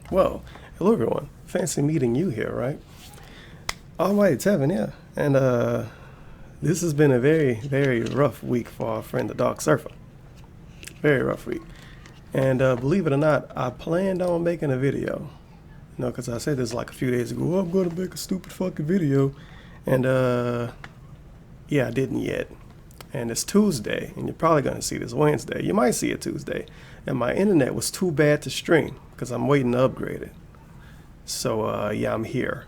Well, hello everyone. Fancy meeting you here, right? All right, Tevin, yeah. And this has been a very, very rough week for our friend the Dark Surfer. Very rough week. And believe it or not, I planned on making a video. You know, because I said this like a few days ago. Oh, I'm going to make a stupid fucking video. And yeah, I didn't yet. And it's Tuesday, and you're probably going to see this Wednesday. You might see it Tuesday. And my internet was too bad to stream because I'm waiting to upgrade it. So yeah, I'm here.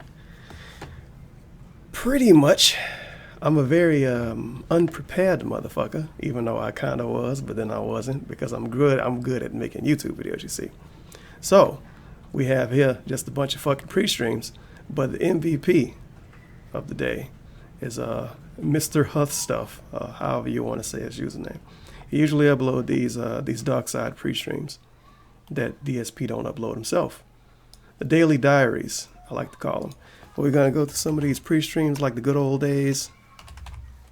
Pretty much, I'm a very unprepared motherfucker, even though I kind of was, but then I wasn't because I'm good at making YouTube videos, you see. So, we have here just a bunch of fucking pre-streams, but the MVP of the day is Mr. Huth Stuff, however you want to say his username. He usually upload these dark side pre-streams that DSP don't upload himself. The daily diaries, I like to call them. But we're going to go through some of these pre-streams like the good old days.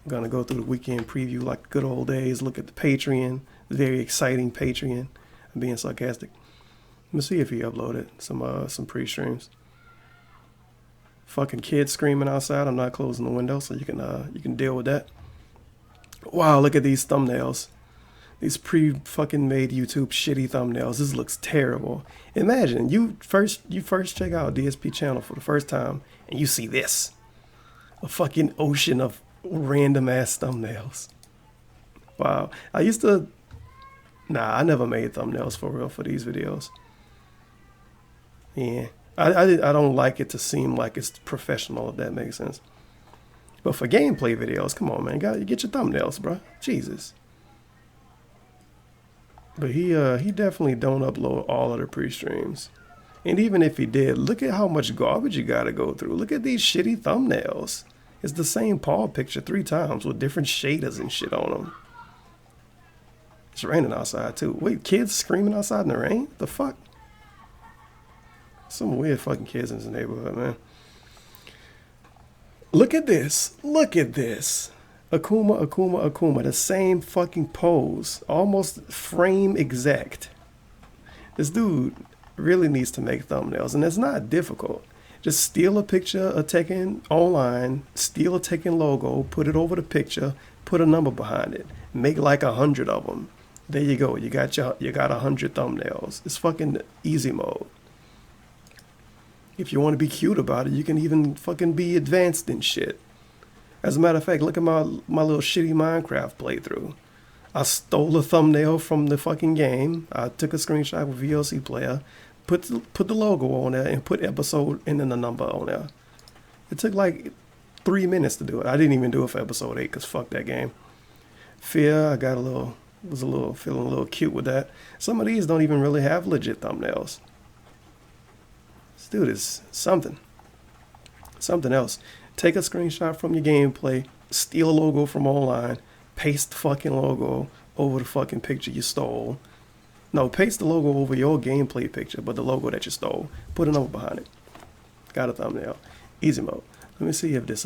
I'm going to go through the weekend preview like the good old days, look at the Patreon, the very exciting Patreon. I'm being sarcastic. Let me see if he uploaded some pre-streams. Fucking kids screaming outside. I'm not closing the window, so you can deal with that. Wow, look at these thumbnails. These pre-fucking made YouTube shitty thumbnails. This looks terrible. Imagine you first check out DSP channel for the first time and you see this. A fucking ocean of random ass thumbnails. Wow. I never made thumbnails for real for these videos. Yeah. I don't like it to seem like it's professional, if that makes sense. But for gameplay videos, come on, man. You get your thumbnails, bro. Jesus. But he definitely don't upload all of the pre-streams. And even if he did, look at how much garbage you gotta go through. Look at these shitty thumbnails. It's the same Paul picture 3 times with different shaders and shit on them. It's raining outside too. Wait, kids screaming outside in the rain? What the fuck? Some weird fucking kids in this neighborhood, man. Look at this. Look at this. Akuma. The same fucking pose. Almost frame exact. This dude really needs to make thumbnails, and it's not difficult. Just steal a picture of Tekken online, steal a Tekken logo, put it over the picture, put a number behind it. Make like 100 of them. There you go. You got 100 thumbnails. It's fucking easy mode. If you want to be cute about it, you can even fucking be advanced and shit. As a matter of fact, look at my little shitty Minecraft playthrough. I stole a thumbnail from the fucking game. I took a screenshot with VLC player, put the logo on there, and put episode and then the number on there. It took like 3 minutes to do it. I didn't even do it for episode 8 because fuck that game. Fear, I was feeling a little cute with that. Some of these don't even really have legit thumbnails. This dude is something else. Take a screenshot from your gameplay, steal a logo from online, paste the fucking logo over the fucking picture you stole. No, paste the logo over your gameplay picture, but the logo that you stole. Put a number behind it. Got a thumbnail. Easy mode. Let me see if this,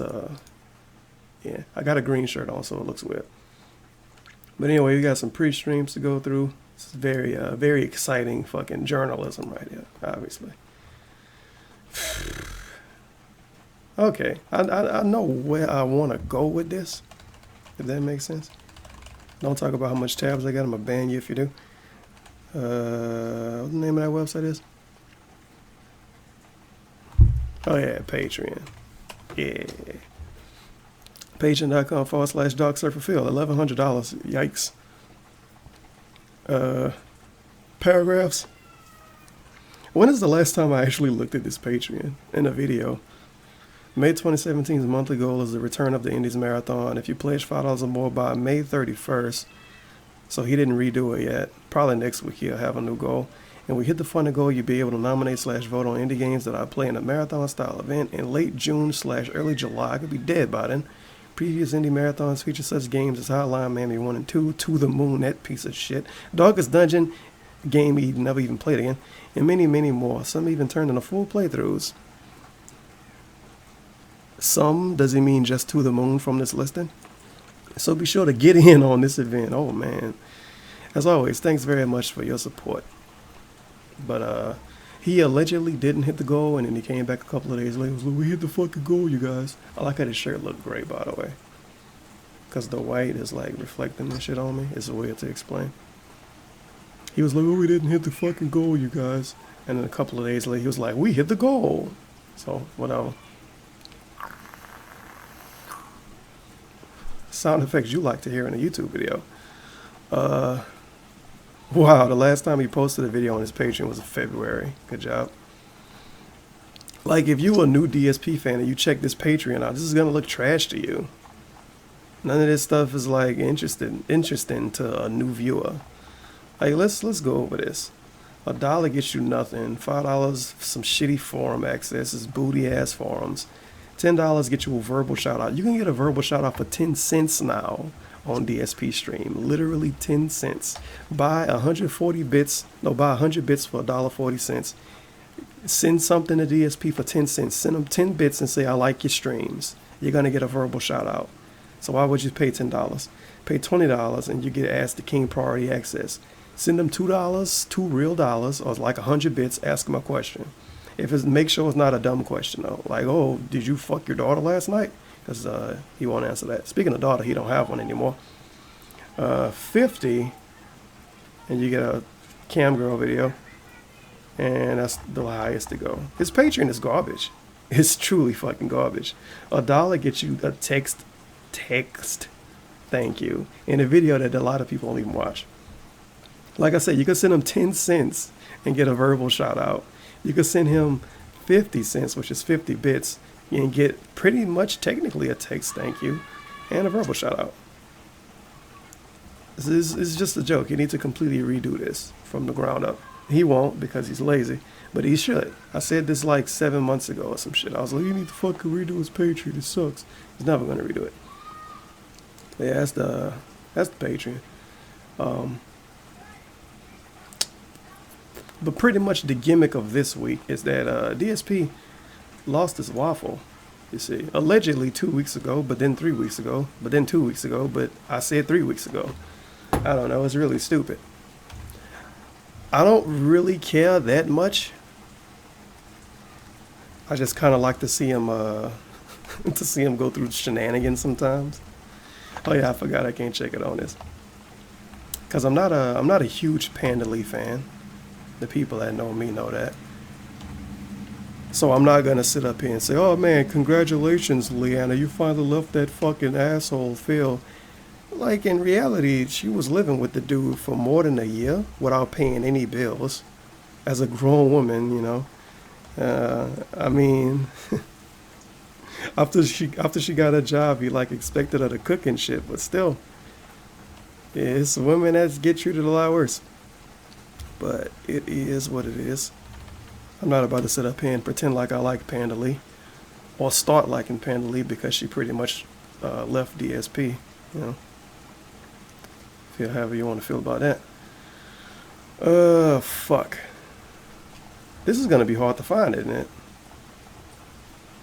yeah, I got a green shirt on, so it looks weird. But anyway, we got some pre-streams to go through. It's very, very exciting fucking journalism right here, obviously. Okay, I know where I want to go with this, if that makes sense. Don't talk about how much tabs I got. I'm going to ban you if you do. What the name of that website is? Oh yeah, Patreon. Yeah. Patreon.com/DarkSurferPhil. $1,100. Yikes. Paragraphs. When is the last time I actually looked at this Patreon in a video? May 2017's monthly goal is the return of the Indies Marathon. If you pledge $5 or more by May 31st, so he didn't redo it yet. Probably next week he'll have a new goal. And we hit the funding goal, you'll be able to nominate/vote on indie games that I play in a marathon-style event in late June/early July. I could be dead by then. Previous indie marathons feature such games as Hotline Miami 1 and 2, To the Moon, that piece of shit, Darkest Dungeon, game he never even played again, and many, many more. Some even turned into full playthroughs. Some, does he mean just To the Moon from this listing? So be sure to get in on this event. Oh man. As always, thanks very much for your support. But He allegedly didn't hit the goal, and then he came back a couple of days later. He was like, "We hit the fucking goal, you guys." I like how his shirt looked great, by the way, because the white is like reflecting this shit on me. It's weird to explain. He was like, "Oh, we didn't hit the fucking goal, you guys." And then a couple of days later, he was like, "We hit the goal." So, whatever. Sound effects you like to hear in a YouTube video. Wow, the last time he posted a video on his Patreon was in February. Good job. Like, if you a new DSP fan and you check this Patreon out, this is gonna look trash to you. None of this stuff is like interesting to a new viewer. Like, let's go over this. $1 gets you nothing. $5 some shitty forum access. It's booty ass forums. $10 get you a verbal shout out. You can get a verbal shout out for 10 cents now on DSP stream. Literally 10 cents. Buy 140 bits. No, buy 100 bits for $1.40. Send something to DSP for 10 cents. Send them 10 bits and say, "I like your streams." You're going to get a verbal shout out. So why would you pay $10? Pay $20 and you get asked the King Priority Access. Send them $2, $2 or like 100 bits. Ask them a question. If it's, make sure it's not a dumb question though. Like, "Oh, did you fuck your daughter last night?" Because he won't answer that. Speaking of daughter, he don't have one anymore. 50, and you get a cam girl video, and that's the highest to go. His Patreon is garbage. It's truly fucking garbage. $1 gets you a text, thank you, in a video that a lot of people don't even watch. Like I said, you can send him 10 cents and get a verbal shout out. You could send him 50 cents, which is 50 bits, and get pretty much technically a text thank you and a verbal shout out. This is just a joke. You need to completely redo this from the ground up. He won't because he's lazy, but he should. I said this like 7 months ago or some shit. I was like, "You need to fucking redo his Patreon. It sucks." He's never going to redo it. But yeah, that's the Patreon. But pretty much the gimmick of this week is that DSP lost his waffle, you see. Allegedly 2 weeks ago, but then 3 weeks ago, but then 2 weeks ago, but I said 3 weeks ago. I don't know, it's really stupid. I don't really care that much. I just kind of like to see him go through shenanigans sometimes. Oh yeah, I forgot I can't check it on this. Cause I'm not a huge Panda Lee fan. The people that know me know that. So I'm not gonna sit up here and say, "Oh man, congratulations, Leanna, you finally left that fucking asshole Phil." Like, in reality, she was living with the dude for more than a year without paying any bills. As a grown woman, you know. I mean, after she got a job, he like expected her to cook and shit, but still, it's women that get treated a lot worse. But it is what it is. I'm not about to sit up here and pretend like I like Panda Lee, or start liking Panda Lee because she pretty much left DSP. You know, feel however you want to feel about that. Fuck. This is gonna be hard to find, isn't it?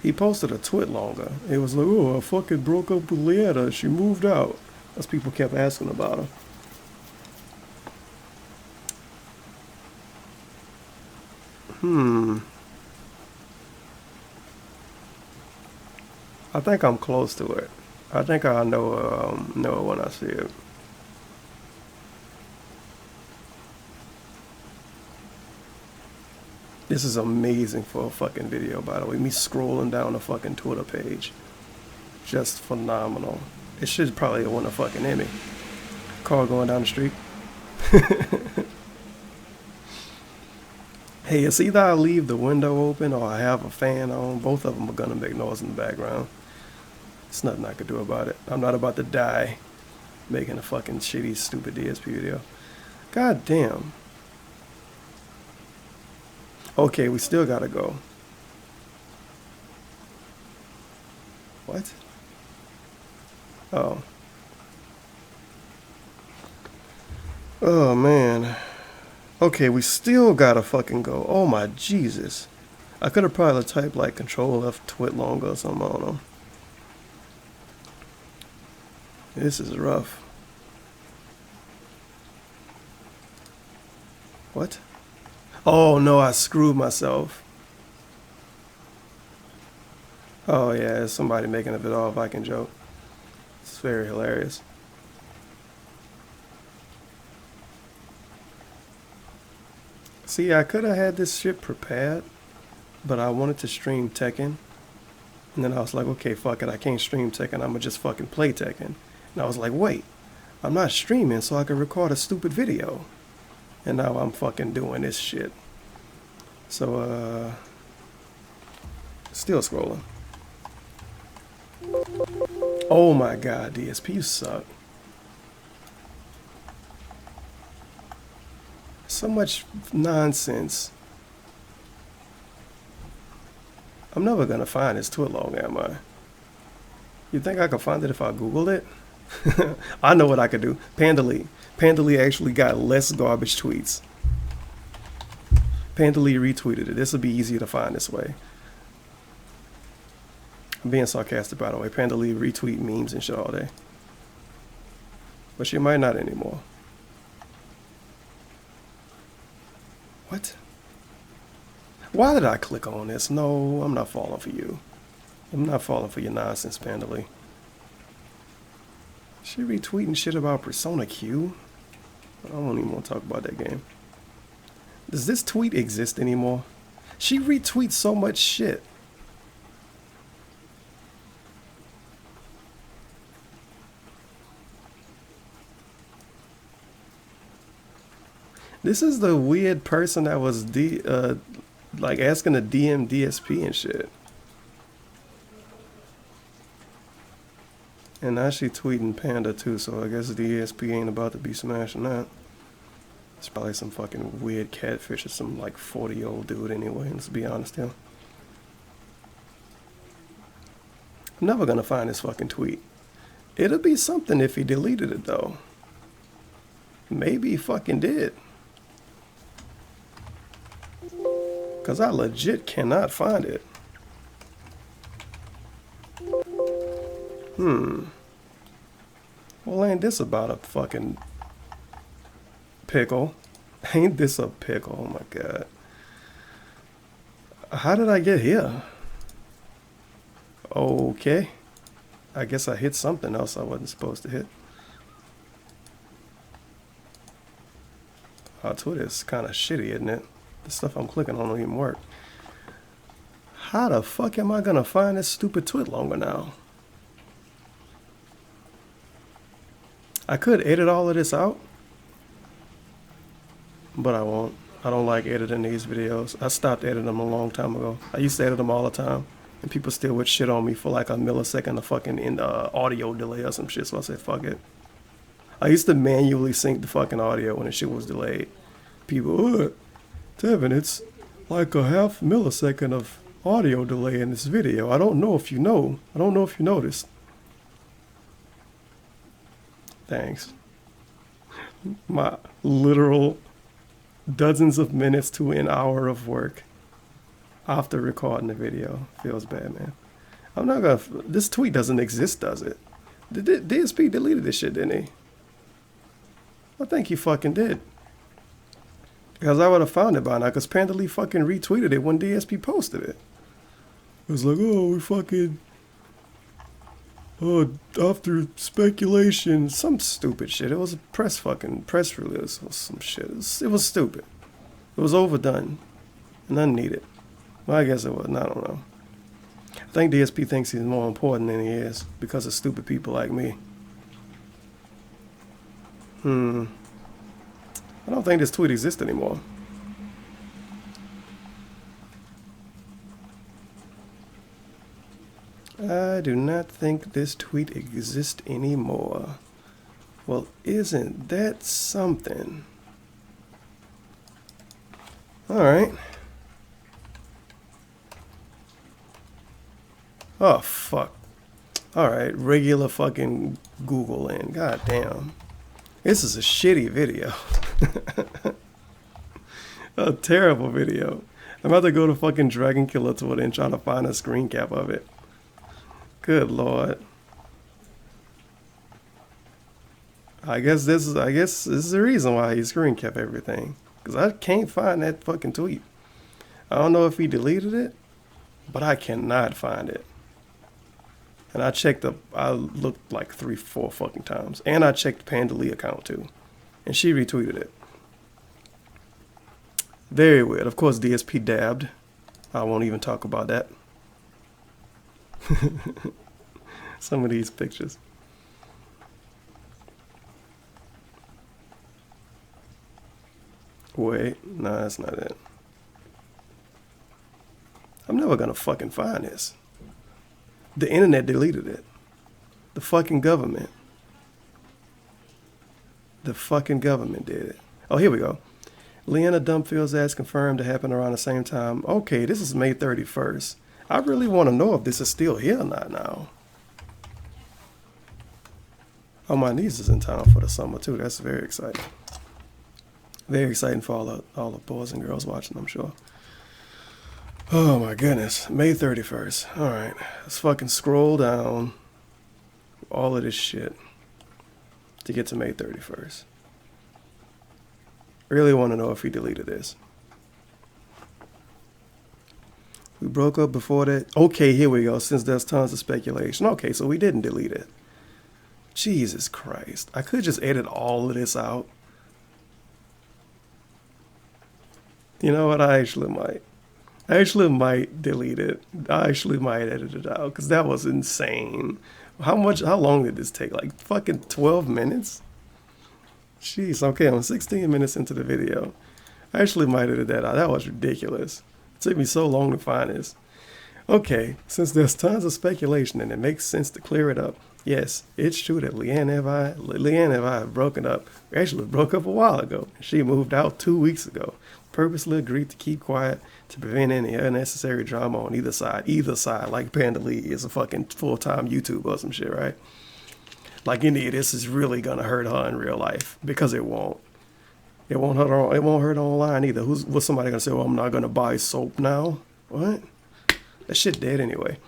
He posted a tweet longer. It was like, "Oh, I fucking broke up with Leanna. She moved out." As people kept asking about her. I think I'm close to it. I think I know it when I see it. This is amazing for a fucking video, by the way. Me scrolling down the fucking Twitter page. Just phenomenal. It should probably have won a fucking Emmy. Car going down the street. Hey, it's either I leave the window open or I have a fan on. Both of them are gonna make noise in the background. There's nothing I could do about it. I'm not about to die making a fucking shitty, stupid DSP video. God damn. Okay, we still gotta go. What? Oh. Oh, man. Okay, we still gotta fucking go. Oh my Jesus. I could have probably typed like Control F twit longer or something, I don't know. This is rough. What? Oh no, I screwed myself. Oh yeah, it's somebody making a bit of a Viking joke. It's very hilarious. See, I could have had this shit prepared, but I wanted to stream Tekken. And then I was like, okay, fuck it, I can't stream Tekken, I'ma just fucking play Tekken. And I was like, wait, I'm not streaming so I can record a stupid video. And now I'm fucking doing this shit. So, still scrolling. Oh my god, DSP, you suck. So much nonsense. I'm never gonna find this Twitlog, am I? You think I could find it if I Googled it? I know what I could do. Panda actually got less garbage tweets. Panda retweeted it. This will be easier to find this way. I'm being sarcastic, by the way. Panda retweet memes and shit all day. But she might not anymore. What? Why did I click on this? No, I'm not falling for you. I'm not falling for your nonsense, Panda. She retweeting shit about Persona Q? I don't even want to talk about that game. Does this tweet exist anymore? She retweets so much shit. This is the weird person that was like asking to DM DSP and shit. And now she tweeting Panda too, so I guess DSP ain't about to be smashing that. It's probably some fucking weird catfish or some like 40-year-old dude anyway, let's be honest here. I'm never gonna find this fucking tweet. It'll be something if he deleted it though. Maybe he fucking did. Cause I legit cannot find it. Well, ain't this about a fucking pickle? Ain't this a pickle? Oh my god. How did I get here? Okay. I guess I hit something else I wasn't supposed to hit. Oh, Twitter's kind of shitty, isn't it? The stuff I'm clicking on don't even work. How the fuck am I gonna find this stupid twit longer now? I could edit all of this out, but I won't. I don't like editing these videos. I stopped editing them a long time ago. I used to edit them all the time, and people still would shit on me for like a millisecond of fucking audio delay or some shit, so I said, fuck it. I used to manually sync the fucking audio when the shit was delayed. People, Tevin, it's like a half millisecond of audio delay in this video. I don't know if you know. I don't know if you noticed. Thanks. My literal dozens of minutes to an hour of work after recording the video. Feels bad, man. I'm not gonna... This tweet doesn't exist, does it? DSP deleted this shit, didn't he? I think he fucking did. Because I would have found it by now, because Panda fucking retweeted it when DSP posted it. It was like, oh, we fucking... after speculation, some stupid shit. It was a press release or some shit. It was stupid. It was overdone and unneeded. Well, I guess it wasn't. I don't know. I think DSP thinks he's more important than he is because of stupid people like me. I don't think this tweet exists anymore. I do not think this tweet exists anymore. Well, isn't that something? Alright. Oh, fuck. Alright, regular fucking Google in. God damn. This is a shitty video. A terrible video. I'm about to go to fucking Dragon Killer Twitter and try to find a screen cap of it. Good lord. I guess this is the reason why he screen cap everything. because I can't find that fucking tweet. I don't know if he deleted it, but I cannot find it. And I looked like 3-4 fucking times. And I checked the Panda Lee account too. And she retweeted it. Very weird. Of course, DSP dabbed. I won't even talk about that. Some of these pictures. Wait, no, that's not it. I'm never gonna fucking find this. The internet deleted it. The fucking government. The fucking government did it. Oh, here we go. Leanna Dumpfield's ass confirmed to happen around the same time. Okay, this is May 31st. I really want to know if this is still here or not now. Oh, my niece is in town for the summer too. That's very exciting. Very exciting for all the boys and girls watching, I'm sure. Oh my goodness. May 31st. Alright. Let's fucking scroll down all of this shit to get to May 31st. Really want to know if he deleted this. We broke up before that. Okay, here we go. Since there's tons of speculation. Okay, so we didn't delete it. Jesus Christ. I could just edit all of this out. You know what? I actually might delete it. I actually might edit it out because that was insane. How long did this take? Like fucking 12 minutes? Jeez, okay, I'm 16 minutes into the video. I actually might edit that out. That was ridiculous. It took me so long to find this. Okay, since there's tons of speculation and it makes sense to clear it up, yes, it's true that Leanne and I have broken up. We actually broke up a while ago. She moved out 2 weeks ago. Purposely agreed to keep quiet to prevent any unnecessary drama on either side. Either side, like Panda Lee is a fucking full-time YouTuber or some shit, right? Like any of this is really gonna hurt her in real life because it won't. It won't hurt her. It won't hurt her online either. What's somebody gonna say? Well, I'm not gonna buy soap now. What? That shit dead anyway.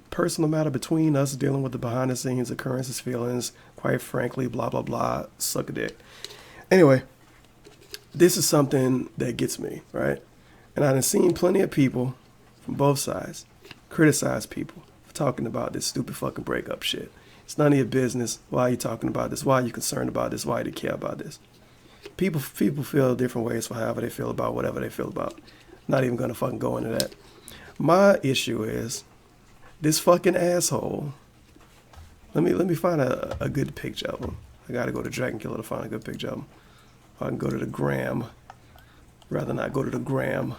Personal matter between us, dealing with the behind-the-scenes occurrences, feelings. Quite frankly, blah blah blah. Suck a dick. Anyway. This is something that gets me, right? And I've seen plenty of people from both sides criticize people for talking about this stupid fucking breakup shit. It's none of your business. Why are you talking about this? Why are you concerned about this? Why do you care about this? People feel different ways for however they feel about whatever they feel about. Not even gonna fucking go into that. My issue is this fucking asshole. Let me find a good picture of him. I gotta go to Dragon Killer to find a good picture of him. I can go to the gram. Rather not go to the gram.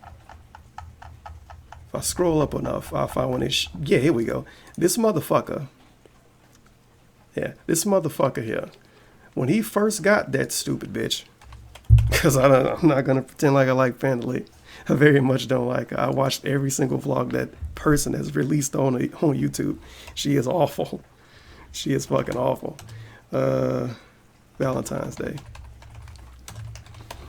If I scroll up enough, I'll find one. Yeah, here we go. This motherfucker. Yeah, this motherfucker here. When he first got that stupid bitch, because I'm not gonna pretend like I like Panda Lee. I very much don't like her. I watched every single vlog that person has released on YouTube. She is awful. She is fucking awful. Valentine's Day.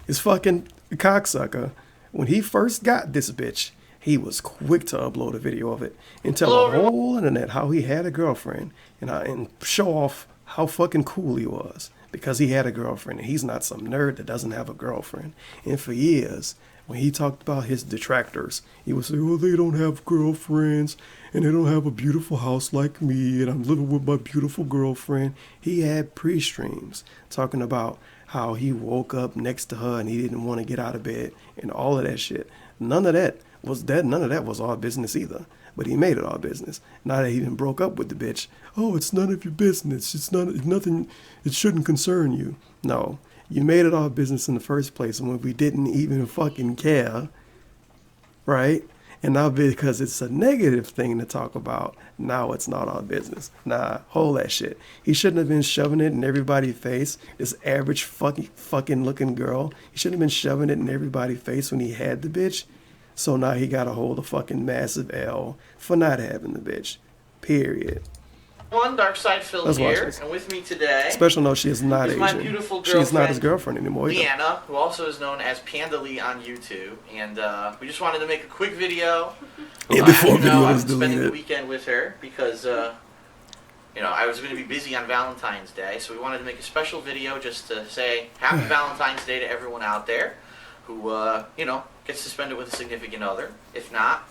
This fucking cocksucker, when he first got this bitch, he was quick to upload a video of it and tell the whole internet how he had a girlfriend and show off how fucking cool he was because he had a girlfriend and he's not some nerd that doesn't have a girlfriend. And for years, when he talked about his detractors, he would say, well, they don't have girlfriends and they don't have a beautiful house like me and I'm living with my beautiful girlfriend. He had pre-streams talking about how he woke up next to her and he didn't want to get out of bed and all of that shit. None of that was our business either. But he made it our business. Now that he even broke up with the bitch, oh, it's none of your business. It's nothing. It shouldn't concern you. No, you made it our business in the first place when we didn't even fucking care, right? And now because it's a negative thing to talk about, now it's not our business. Nah, hold that shit. He shouldn't have been shoving it in everybody's face. This average fucking looking girl. He shouldn't have been shoving it in everybody's face when he had the bitch. So now he got to hold a fucking massive L for not having the bitch. Period. One Dark Side Phil here, and with me today. Special note: she is not Asian. My beautiful girlfriend, she is not his girlfriend anymore. Leanna, who also is known as Panda Lee on YouTube, and we just wanted to make a quick video. Yeah, before video was spending deleted. the weekend with her because I was going to be busy on Valentine's Day, so we wanted to make a special video just to say Happy Valentine's Day to everyone out there who, gets to spend it with a significant other. If not,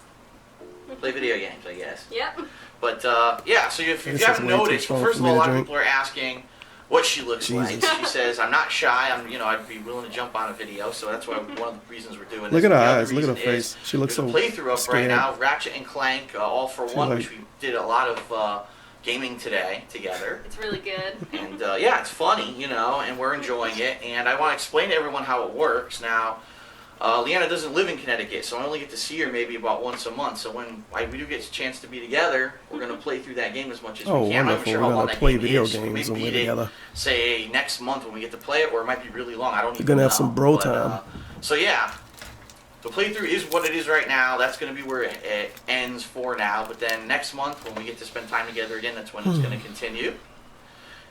play video games, I guess. Yep. But, so if you haven't noticed, first of all, a lot of people are asking what she looks like. She says, I'm not shy, I'd be willing to jump on a video, so that's why one of the reasons we're doing this. Look at her eyes, look at her face. She looks so There's a playthrough up scared. right now, Ratchet and Clank, All for One, like... which we did a lot of gaming today together. It's really good. And, it's funny, and we're enjoying it, and I want to explain to everyone how it works. Now, Leanna doesn't live in Connecticut, so I only get to see her maybe about once a month. So when we do get a chance to be together, we're going to play through that game as much as we can. Wonderful. I'm not sure We're how long gonna that play game video is. games We may when we're beat together. it, say, next month when we get to play it, or it might be really long. I don't even know. We're gonna have some bro time. The playthrough is what it is right now. That's going to be where it ends for now. But then next month, when we get to spend time together again, that's when it's going to continue.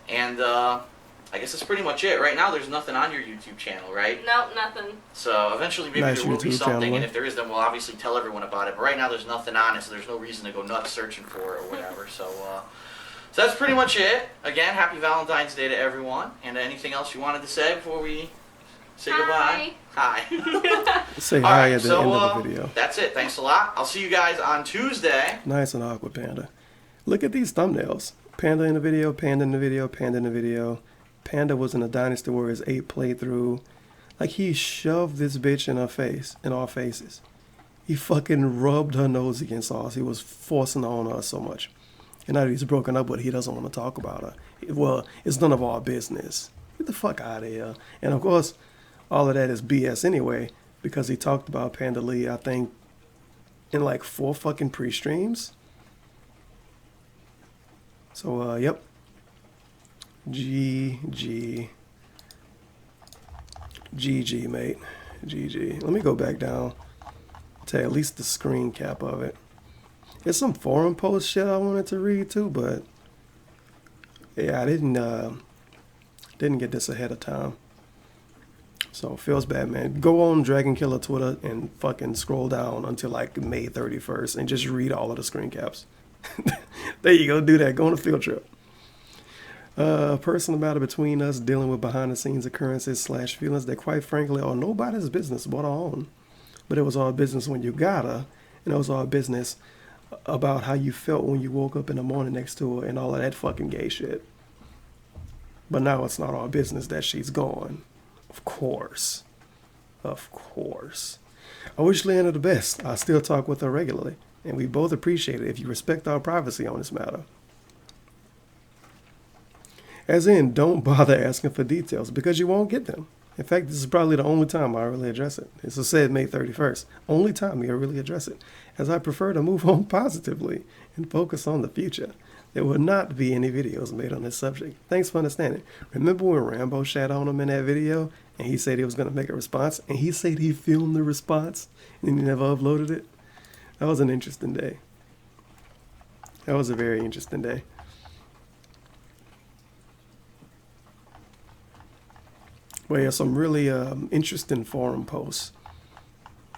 And I guess that's pretty much it. Right now, there's nothing on your YouTube channel, right? Nope, nothing. So eventually, maybe Nice there will be YouTube something, channel, and if there is, then we'll obviously tell everyone about it. But right now, there's nothing on it, so there's no reason to go nuts searching for it or whatever. So that's pretty much it. Again, happy Valentine's Day to everyone. And anything else you wanted to say before we say goodbye? Hi. Say hi at the end of the video. That's it. Thanks a lot. I'll see you guys on Tuesday. Nice and awkward, Panda. Look at these thumbnails. Panda in the video, Panda in the video, Panda in the video. Panda was in a Dynasty Warriors 8 playthrough. Like, he shoved this bitch in her face, in our faces. He fucking rubbed her nose against ours. He was forcing her on us so much. And now that he's broken up with her, he doesn't want to talk about her. Well, it's none of our business. Get the fuck out of here. And of course, all of that is BS anyway, because he talked about Panda Lee, I think, in like 4 fucking pre-streams. So, yep. GG, mate. GG. Let me go back down to at least the screen cap of it. There's some forum post shit I wanted to read too, but yeah, I didn't get this ahead of time. So feels bad, man. Go on Dragon Killer Twitter and fucking scroll down until like May 31st and just read all of the screen caps. There you go, do that. Go on a field trip. Personal matter between us, dealing with behind the scenes occurrences / feelings that quite frankly are nobody's business but our own. But it was our business when you got her, and it was our business about how you felt when you woke up in the morning next to her and all of that fucking gay shit. But now it's not our business that she's gone. Of course. Of course. I wish Leanna the best. I still talk with her regularly, and we both appreciate it if you respect our privacy on this matter. As in, don't bother asking for details because you won't get them. In fact, this is probably the only time I really address it. It's said May 31st. Only time you'll really address it, as I prefer to move on positively and focus on the future. There will not be any videos made on this subject. Thanks for understanding. Remember when Rambo shat on him in that video and he said he was going to make a response and he said he filmed the response and he never uploaded it? That was an interesting day. That was a very interesting day. Well, yeah, some really interesting forum posts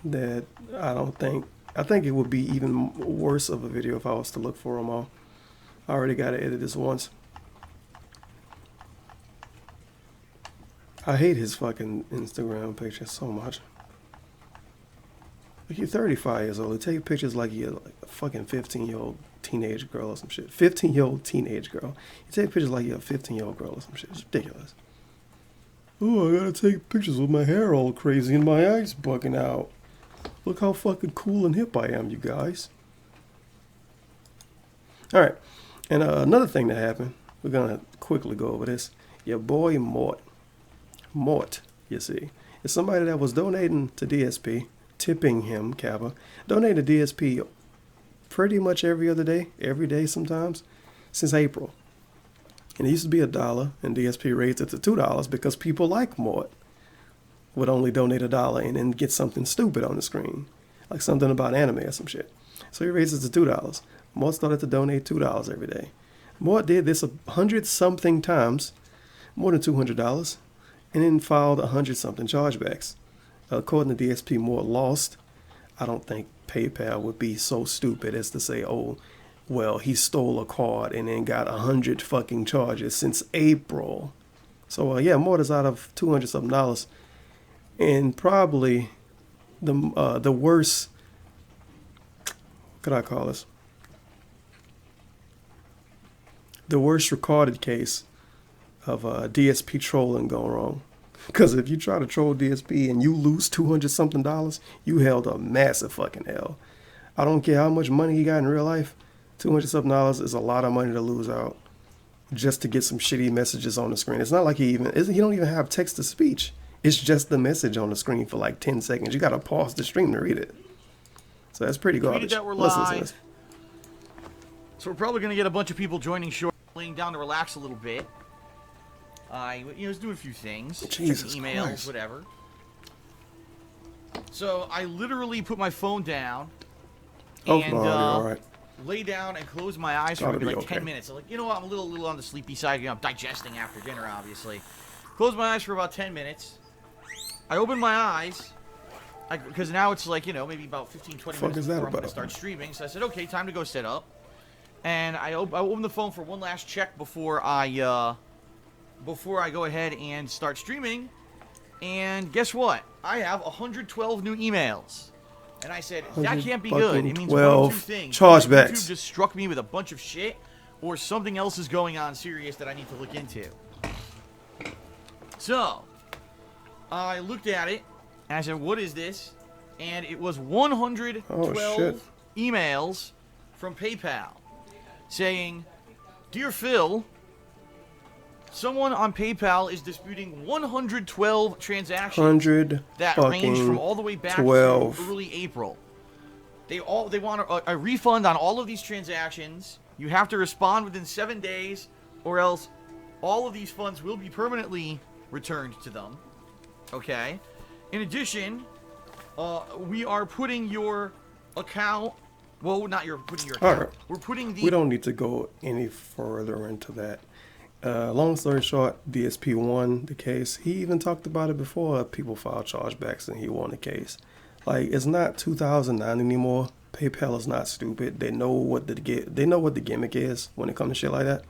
that I think it would be even worse of a video if I was to look for them all. I already got to edit this once. I hate his fucking Instagram picture so much. Like, you're 35 years old. You take pictures like you're like a fucking 15-year-old teenage girl or some shit. 15-year-old teenage girl. You take pictures like you're a 15-year-old girl or some shit. It's ridiculous. Oh, I gotta take pictures with my hair all crazy and my eyes bugging out. Look how fucking cool and hip I am, you guys. Alright, and another thing that happened, we're gonna quickly go over this. Your boy Mort, you see, is somebody that was donating to DSP, tipping him, Kappa, donating to DSP pretty much every day sometimes, since April. And it used to be $1, and DSP raised it to $2 because people like Mort would only donate $1 and then get something stupid on the screen, like something about anime or some shit. So he raised it to $2. Mort started to donate $2 every day. Mort did this 100-something times, more than $200, and then filed 100-something chargebacks. According to DSP, Mort lost. I don't think PayPal would be so stupid as to say, oh, well, he stole a card and then got 100 fucking charges since April. So yeah, Mort is out of $200 something, and probably the worst. What could I call this? The worst recorded case of DSP trolling going wrong. Because if you try to troll DSP and you lose $200 something, you held a massive fucking L. I don't care how much money he got in real life. $200 something is a lot of money to lose out just to get some shitty messages on the screen. It's not like he don't even have text to speech. It's just the message on the screen for like 10 seconds. You got to pause the stream to read it. So that's pretty garbage. That we're live. So we're probably going to get a bunch of people joining short, laying down to relax a little bit. I was doing a few things, Jesus emails, Christ. whatever. So I literally put my phone down and all right. lay down and close my eyes for maybe like 10 minutes. I'm like, you know what? I'm a little on the sleepy side. You know, I'm digesting after dinner, obviously. Close my eyes for about 10 minutes. I open my eyes because now it's like, maybe about 15, 20 minutes before I'm going to start streaming. So I said, okay, time to go set up. And I opened the phone for one last check before I go ahead and start streaming. And guess what? I have 112 new emails. And I said, that can't be good. It means one of two things. Chargebacks. YouTube just struck me with a bunch of shit, or something else is going on serious that I need to look into. So, I looked at it, and I said, what is this? And it was 112 emails from PayPal saying, Dear Phil, someone on PayPal is disputing 112 transactions that range from all the way back to early April. They want a refund on all of these transactions. You have to respond within 7 days, or else all of these funds will be permanently returned to them. Okay? In addition, we are putting your account... Well, not putting your account. Right. We're putting the... We don't need to go any further into that. Long story short, DSP won the case. He even talked about it before people filed chargebacks and he won the case. Like, it's not 2009 anymore. PayPal is not stupid. They know what the gimmick is when it comes to shit like that.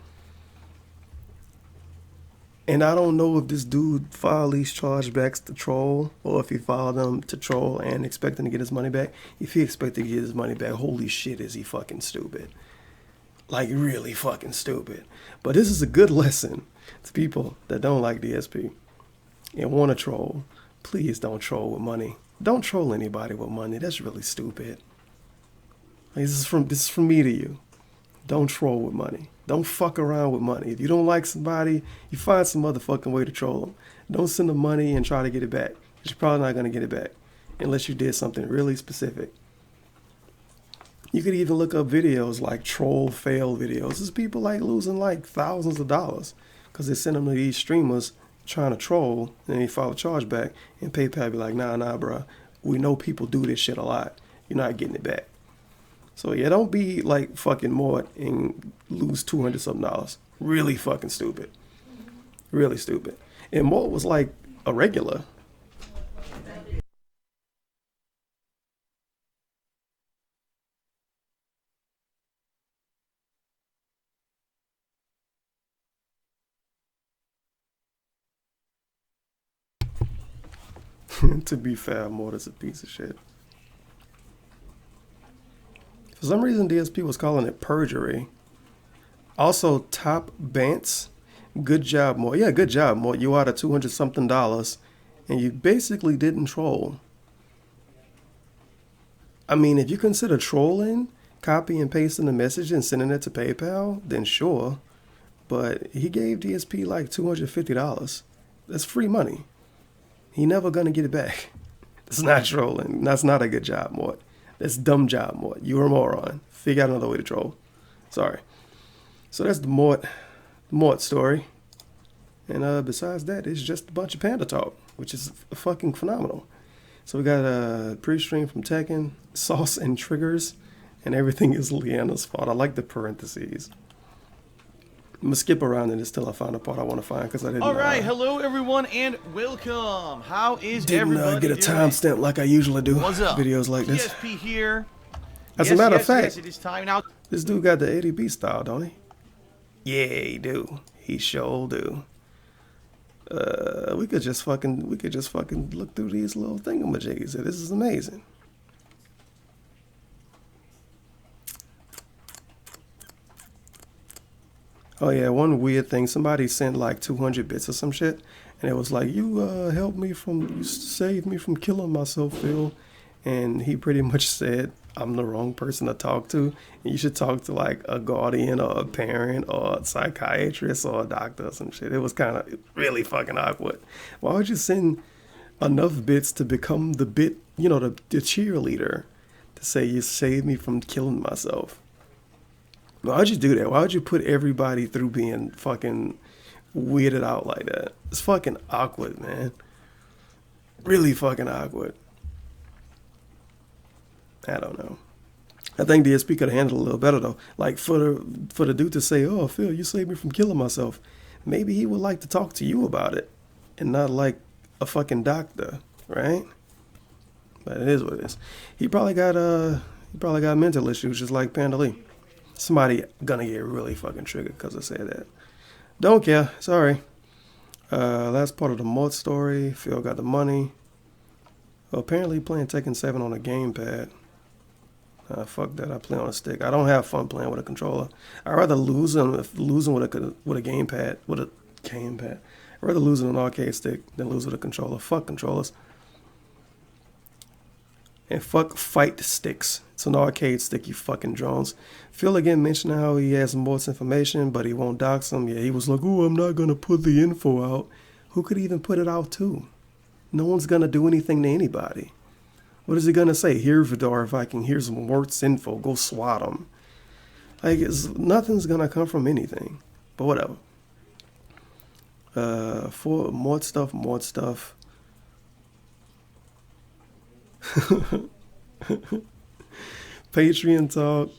And I don't know if this dude filed these chargebacks to troll or if he filed them to troll and expecting to get his money back. If he expected to get his money back, holy shit, is he fucking stupid. Like, really fucking stupid. But this is a good lesson to people that don't like DSP and want to troll. Please don't troll with money. Don't troll anybody with money. That's really stupid. Like, this is from me to you. Don't troll with money. Don't fuck around with money. If you don't like somebody, you find some motherfucking way to troll them. Don't send them money and try to get it back. Because you're probably not going to get it back unless you did something really specific. You could even look up videos like troll fail videos. There's people like losing like thousands of dollars because they send them to these streamers trying to troll and they file a chargeback and PayPal be like, nah, bro. We know people do this shit a lot. You're not getting it back. So yeah, don't be like fucking Mort and lose $200 something. Really fucking stupid. Really stupid. And Mort was like a regular. To be fair, Mort is a piece of shit. For some reason, DSP was calling it perjury. Also, Top Bants, good job, Mort. Yeah, good job, Mort. You out of $200 something, and you basically didn't troll. I mean, if you consider trolling, copy and pasting the message and sending it to PayPal, then sure. But he gave DSP like $250. That's free money. He never gonna get it back. That's not trolling. That's not a good job, Mort. That's dumb job, Mort. You're a moron. Figure out another way to troll. Sorry. So that's the Mort story. And besides that, it's just a bunch of Panda talk, which is fucking phenomenal. So we got a pre-stream from Tevin, Sauce and Triggers, and everything is Leanna's fault. I like the parentheses. I'm going to skip around in this till I find the part I want to find because I didn't. All right, hello everyone and welcome. How is everybody get a timestamp like I usually do. What's up? Videos like this. DSP here. As a matter of fact, yes, it is time now. This dude got the ADB style, don't he? Yeah, he do. He sure do. We could just fucking look through these little thingamajigs. This is amazing. Oh yeah, one weird thing. Somebody sent like 200 bits or some shit, and it was like, you saved me from killing myself, Phil. And he pretty much said, I'm the wrong person to talk to. And you should talk to like a guardian or a parent or a psychiatrist or a doctor or some shit. It was kind of really fucking awkward. Why would you send enough bits to become the cheerleader to say you saved me from killing myself? Why would you do that? Why would you put everybody through being fucking weirded out like that? It's fucking awkward, man. Really fucking awkward. I don't know. I think DSP could have handled it a little better though. Like for the dude to say, "Oh, Phil, you saved me from killing myself." Maybe he would like to talk to you about it, and not like a fucking doctor, right? But it is what it is. He probably got mental issues, just like Panda Lee. Somebody gonna get really fucking triggered because I said that. Don't care. Sorry. Last part of the Mort story. Phil got the money. Well, apparently playing Tekken 7 on a gamepad. Fuck that. I play on a stick. I don't have fun playing with a controller. I'd rather losing with a gamepad. I'd rather lose in an arcade stick than lose with a controller. Fuck controllers. And fuck fight sticks. It's an arcade stick, you fucking drones. Phil again mentioned how he has more information, but he won't dox him. Yeah, he was like, "Oh, I'm not gonna put the info out." Who could even put it out to? No one's gonna do anything to anybody. What is he gonna say? "Here, Vidar Viking, here's Mort's info. Go swat him." Like, nothing's gonna come from anything. But whatever. For more stuff. Patreon talk.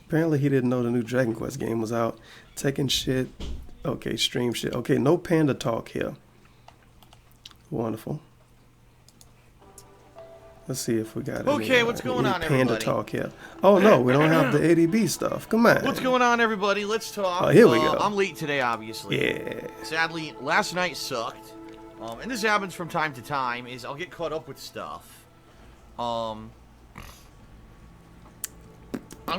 Apparently he didn't know the new Dragon Quest game was out. Taking shit. Okay, stream shit. Okay, no Panda talk here. Wonderful. Let's see if we got Okay, what's going on, Panda everybody? talk here. Oh no, we don't have the ADB stuff. Come on. What's going on, everybody? Let's talk. Oh, here we go. I'm late today, obviously. Yeah. Sadly, last night sucked. And this happens from time to time, is I'll get caught up with stuff. I'm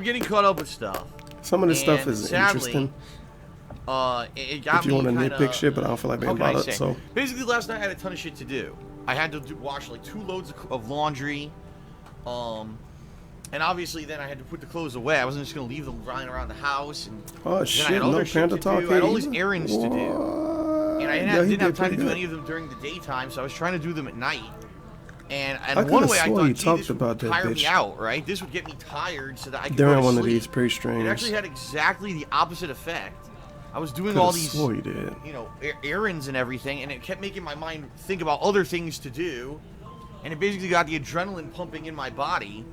getting caught up with stuff. Some of this stuff is sadly, interesting. It got If you want to me nitpick shit, but I don't feel like being about it. So basically, last night I had a ton of shit to do. I had to wash like 2 loads of laundry. And obviously then I had to put the clothes away. I wasn't just gonna leave them lying around the house. And oh then shit, I had no other shit Panda to talk do. here I had all these either? errands to do. What? And I Yeah, he didn't have did time to pretty do good. any of them during the daytime, so I was trying to do them at night. And I one could've way I swore thought, you gee, talked this would about that tire me bitch. out, right? This would get me tired so that I could During go to one of sleep. these pre-streams. It actually had exactly the opposite effect. I was doing Could've all these, swore you did. errands and everything, and it kept making my mind think about other things to do, and it basically got the adrenaline pumping in my body.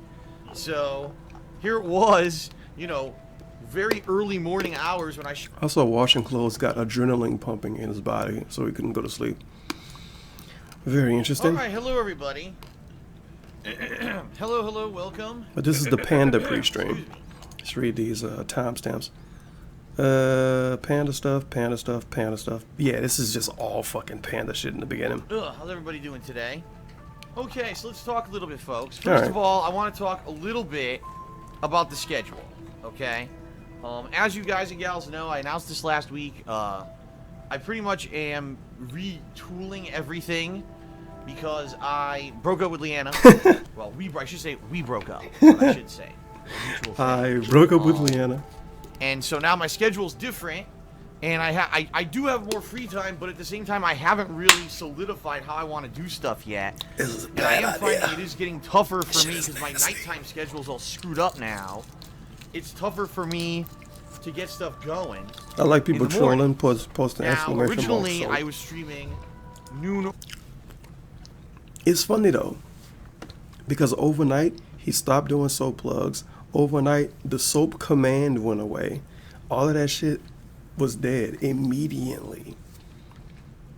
So here it was, very early morning hours when I. Also, washing clothes got adrenaline pumping in his body, so he couldn't go to sleep. Very interesting. All right, hello everybody. hello, welcome. But this is the Panda pre-stream. Excuse me. Let's read these timestamps. Panda stuff. Yeah, this is just all fucking Panda shit in the beginning. How's everybody doing today? Okay, so let's talk a little bit, folks. All First right. of all, I want to talk a little bit about the schedule, okay? As you guys and gals know, I announced this last week. I pretty much am retooling everything because I broke up with Leanna. Well, I should say we broke up. I should say. Mutual thing. I broke up with Leanna. And so now my schedule's different, and I do have more free time, but at the same time, I haven't really solidified how I want to do stuff yet. This is a And I bad am finding idea. it is getting tougher for me because my nighttime schedule's all screwed up now. It's tougher for me to get stuff going. I like people in the morning. trolling, posting Now, exclamation originally, marks. I was streaming noon. It's funny though, because overnight he stopped doing soap plugs. Overnight, the soap command went away. All of that shit was dead immediately.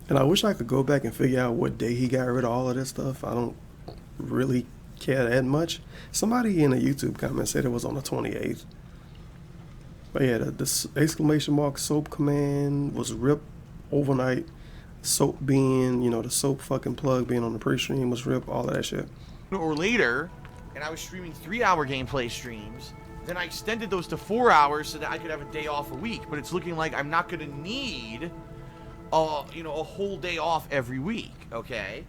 And I wish I could go back and figure out what day he got rid of all of that stuff. I don't really care that much. Somebody in a YouTube comment said it was on the 28th. But yeah, the exclamation mark soap command was ripped overnight. Soap being, you know, the soap fucking plug being on the pre-stream was ripped, all of that shit. Or later, and I was streaming 3-hour gameplay streams. Then I extended those to 4 hours so that I could have a day off a week. But it's looking like I'm not going to need, a whole day off every week. Okay.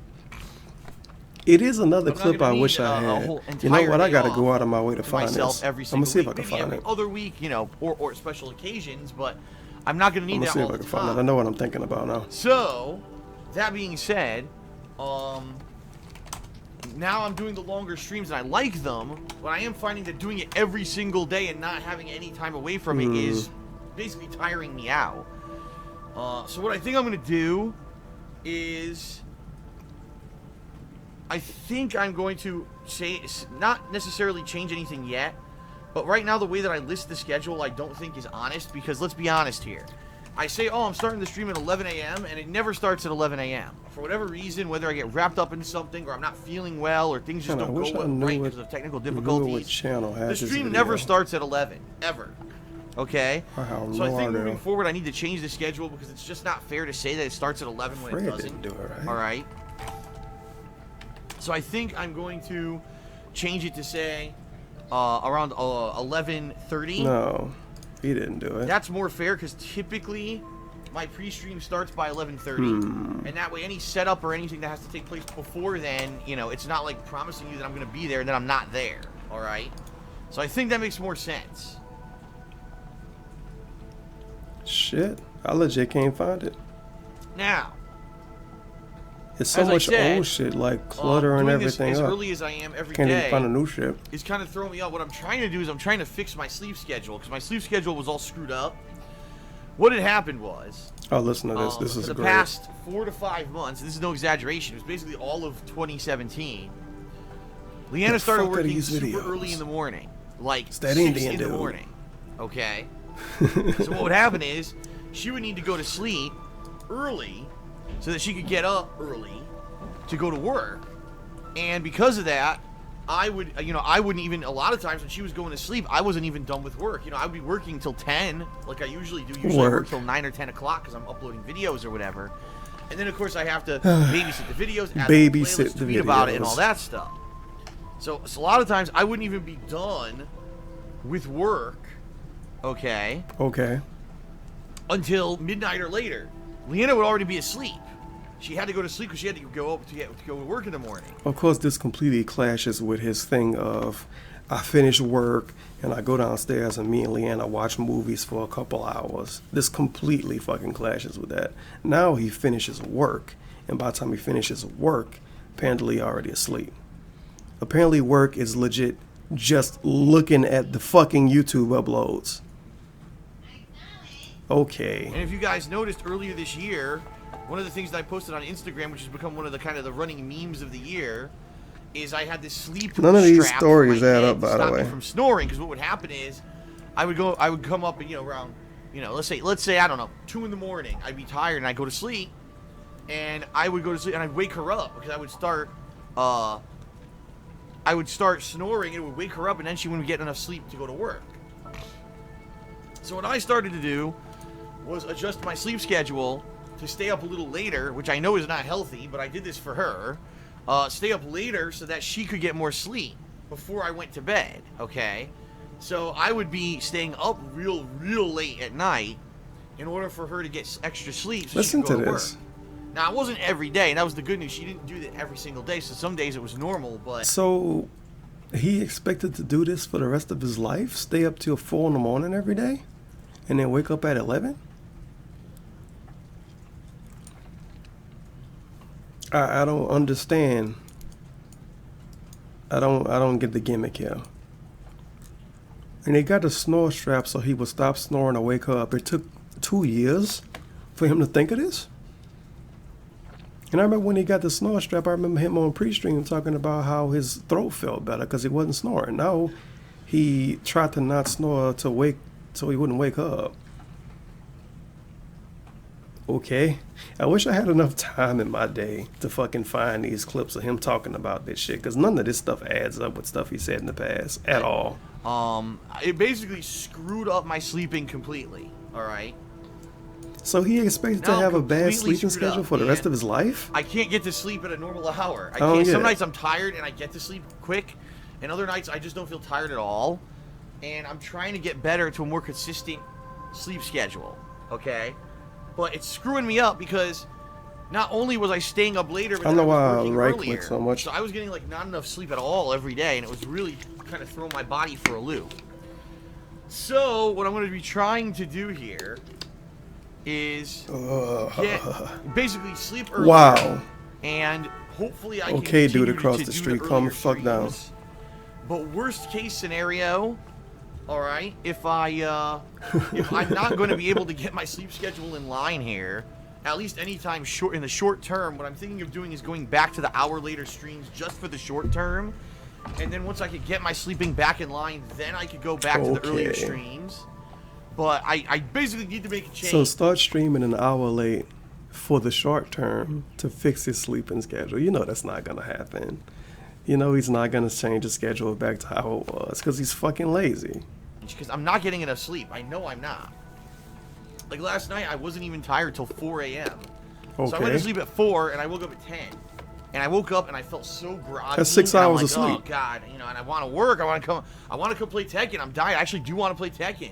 It is another clip I wish I had. You know what? I got to go out of my way to find this. I'm going to see if I can find it. Other week, or special occasions, but I'm not going to need that all the time. Find it. I know what I'm thinking about now. So, that being said, now I'm doing the longer streams and I like them, but I am finding that doing it every single day and not having any time away from it is basically tiring me out. So what I think I'm going to do is, I think I'm going to not necessarily change anything yet, but right now the way that I list the schedule I don't think is honest, because let's be honest here. I say, I'm starting the stream at 11 a.m., and it never starts at 11 a.m. For whatever reason, whether I get wrapped up in something, or I'm not feeling well, or things just don't go right because of technical difficulties, the stream never starts at 11, ever. Okay? So I think moving forward, I need to change the schedule, because it's just not fair to say that it starts at 11 when it doesn't. Didn't do it right. Alright? So I think I'm going to change it to say around 11:30. No. He didn't do it. That's more fair, because typically my pre-stream starts by 11:30, and that way any setup or anything that has to take place before then, it's not like promising you that I'm going to be there and then I'm not there. All right. So I think that makes more sense. Shit, I legit can't find it. Now, it's so much old shit, like clutter and everything as up. early as I am every Can't day, even find a new shit. It's kind of throwing me off. What I'm trying to do is I'm trying to fix my sleep schedule, because my sleep schedule was all screwed up. What had happened was, listen to this. This is for the great. past 4 to 5 months, this is no exaggeration, it was basically all of 2017. Leanna started working super early in the morning, like 6 in the morning. Okay. So what would happen is, she would need to go to sleep early so that she could get up early to go to work. And because of that, I wouldn't even, a lot of times when she was going to sleep, I wasn't even done with work. I'd be working till 10, like I usually do. Usually I work till 9 or 10 o'clock because I'm uploading videos or whatever. And then, of course, I have to babysit the videos, tweet about it, and all that stuff. So a lot of times, I wouldn't even be done with work, okay, until midnight or later. Leanna would already be asleep. She had to go to sleep because she had to go up to go to work in the morning. Of course, this completely clashes with his thing of, I finish work and I go downstairs and me and Leanna watch movies for a couple hours. This completely fucking clashes with that. Now he finishes work, and by the time he finishes work, apparently already asleep. Apparently work is legit just looking at the fucking YouTube uploads. Okay. And if you guys noticed earlier this year, one of the things that I posted on Instagram, which has become one of the running memes of the year, is I had this sleep None of these strap stories on my add head up, by to the stop way. me from snoring, because what would happen is, I would come up and around, let's say I don't know, 2 in the morning, I'd be tired and I'd go to sleep, and I would go to sleep and I'd wake her up because I would start snoring and it would wake her up, and then she wouldn't get enough sleep to go to work. So what I started to do was adjust my sleep schedule to stay up a little later, which I know is not healthy, but I did this for her. Stay up later so that she could get more sleep before I went to bed, okay? So I would be staying up real late at night in order for her to get extra sleep so Listen she could go to to this. work. Now, it wasn't every day, and that was the good news. She didn't do that every single day, so some days it was normal, but... So, he expected to do this for the rest of his life? Stay up till 4 in the morning every day? And then wake up at 11? I don't understand. I don't get the gimmick here. And they got the snore strap so he would stop snoring or wake her up. It took 2 years for him to think of this? And I remember when he got the snore strap, I remember him on pre-stream talking about how his throat felt better because he wasn't snoring. Now he tried to not snore so he wouldn't wake her up. Okay. I wish I had enough time in my day to fucking find these clips of him talking about this shit, because none of this stuff adds up with stuff he said in the past at all. It basically screwed up my sleeping completely. All right. So he expects to No, have a bad completely sleeping screwed schedule up, for the rest man. of his life? I can't get to sleep at a normal hour. I Oh, can't. yeah. Some nights I'm tired and I get to sleep quick, and other nights I just don't feel tired at all. And I'm trying to get better to a more consistent sleep schedule. Okay, but it's screwing me up because not only was I staying up later, but I don't know why I working right-click earlier. so much. So I was getting like not enough sleep at all every day, and it was really kind of throwing my body for a loop. So what I'm going to be trying to do here is basically sleep earlier. Wow. And hopefully I can Okay, dude continue across to the do street, the calm the earlier fuck down. streams. But worst case scenario, all right, if I'm not going to be able to get my sleep schedule in line here, at least anytime short in the short term, what I'm thinking of doing is going back to the hour later streams just for the short term. And then once I could get my sleeping back in line, then I could go back to the earlier Okay. streams. But I basically need to make a change. So start streaming an hour late for the short term to fix his sleeping schedule. You know that's not going to happen. You know he's not going to change his schedule back to how it was because he's fucking lazy. Because I'm not getting enough sleep. I know I'm not. Like last night, I wasn't even tired till 4 a.m. Okay. So I went to sleep at 4, and I woke up at 10. And I woke up and I felt so groggy. That's 6 and I'm hours like, of sleep. Oh God, you know, and I want to work. I want to come play Tekken. I'm dying. I actually do want to play Tekken.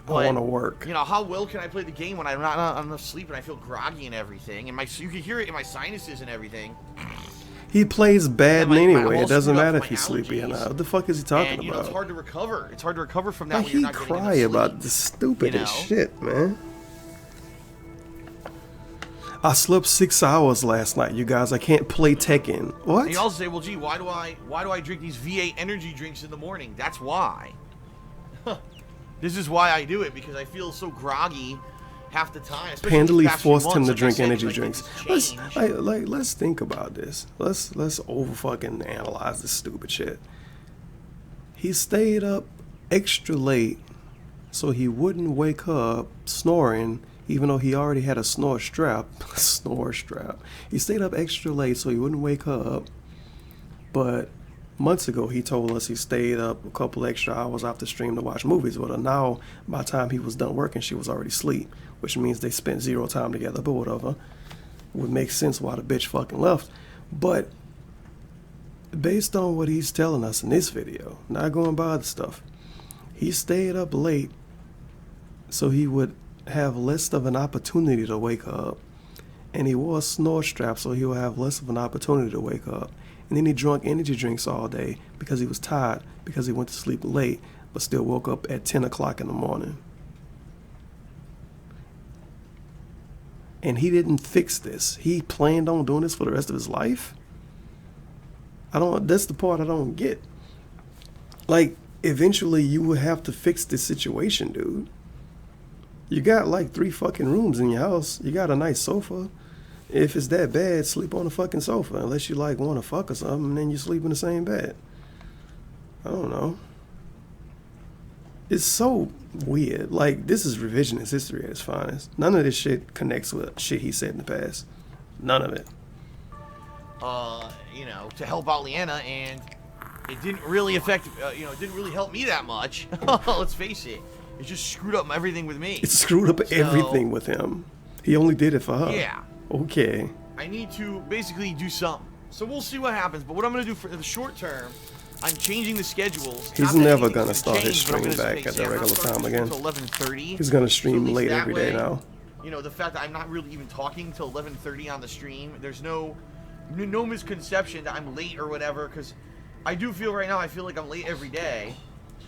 I want to work. You know, how well can I play the game when I'm not on enough sleep and I feel groggy and everything? And you can hear it in my sinuses and everything. He plays Madden I'm anyway. all It doesn't screwed up matter with if he's my sleepy or allergies. not. What the fuck is he talking And you know, about? it's hard to recover. It's hard to recover from that Why when you're he not getting cry enough about sleep. the stupidest You know? shit, man? I slept 6 hours last night, you guys. I can't play Tekken. What? And you also say, well, gee, why do I drink these V8 energy drinks in the morning? That's why. This is why I do it, because I feel so groggy half the time. especially Panda these past few forced him months, to like I drink said, energy like, drinks. it's changed. Let's think about this. Let's over fucking analyze this stupid shit. He stayed up extra late so he wouldn't wake up snoring, even though he already had a snore strap. Snore strap. He stayed up extra late so he wouldn't wake up. But months ago, he told us he stayed up a couple extra hours after stream to watch movies with her. Now, by the time he was done working, she was already asleep, which means they spent zero time together, but whatever. Would make sense why the bitch fucking left. But based on what he's telling us in this video, not going by the stuff, he stayed up late so he would have less of an opportunity to wake up. And he wore a snore strap so he would have less of an opportunity to wake up. And then he drank energy drinks all day because he was tired, because he went to sleep late, but still woke up at 10 o'clock in the morning. And he didn't fix this. He planned on doing this for the rest of his life? That's the part I don't get. Like, eventually you will have to fix this situation, dude. You got like 3 fucking rooms in your house. You got a nice sofa. If it's that bad, sleep on the fucking sofa. Unless you like want to fuck or something, and then you sleep in the same bed. I don't know. It's so weird. Like, this is revisionist history at its finest. None of this shit connects with shit he said in the past. None of it. You know, to help out Leanna, and it didn't really affect, it didn't really help me that much. Let's face it. It just screwed up everything with me. It screwed up everything with him. He only did it for her. Yeah. Okay. I need to basically do something. So we'll see what happens. But what I'm going to do for the short term, I'm changing the schedules. He's Not that never anything's gonna start his change, but I'm stream gonna back say, at the I'm not regular starting time again. Until 11:30. He's gonna So stream at least late that every day way, now. You know, the fact that I'm not really even talking till 11:30 on the stream, there's no misconception that I'm late or whatever, because I do feel right now, I feel like I'm late every day,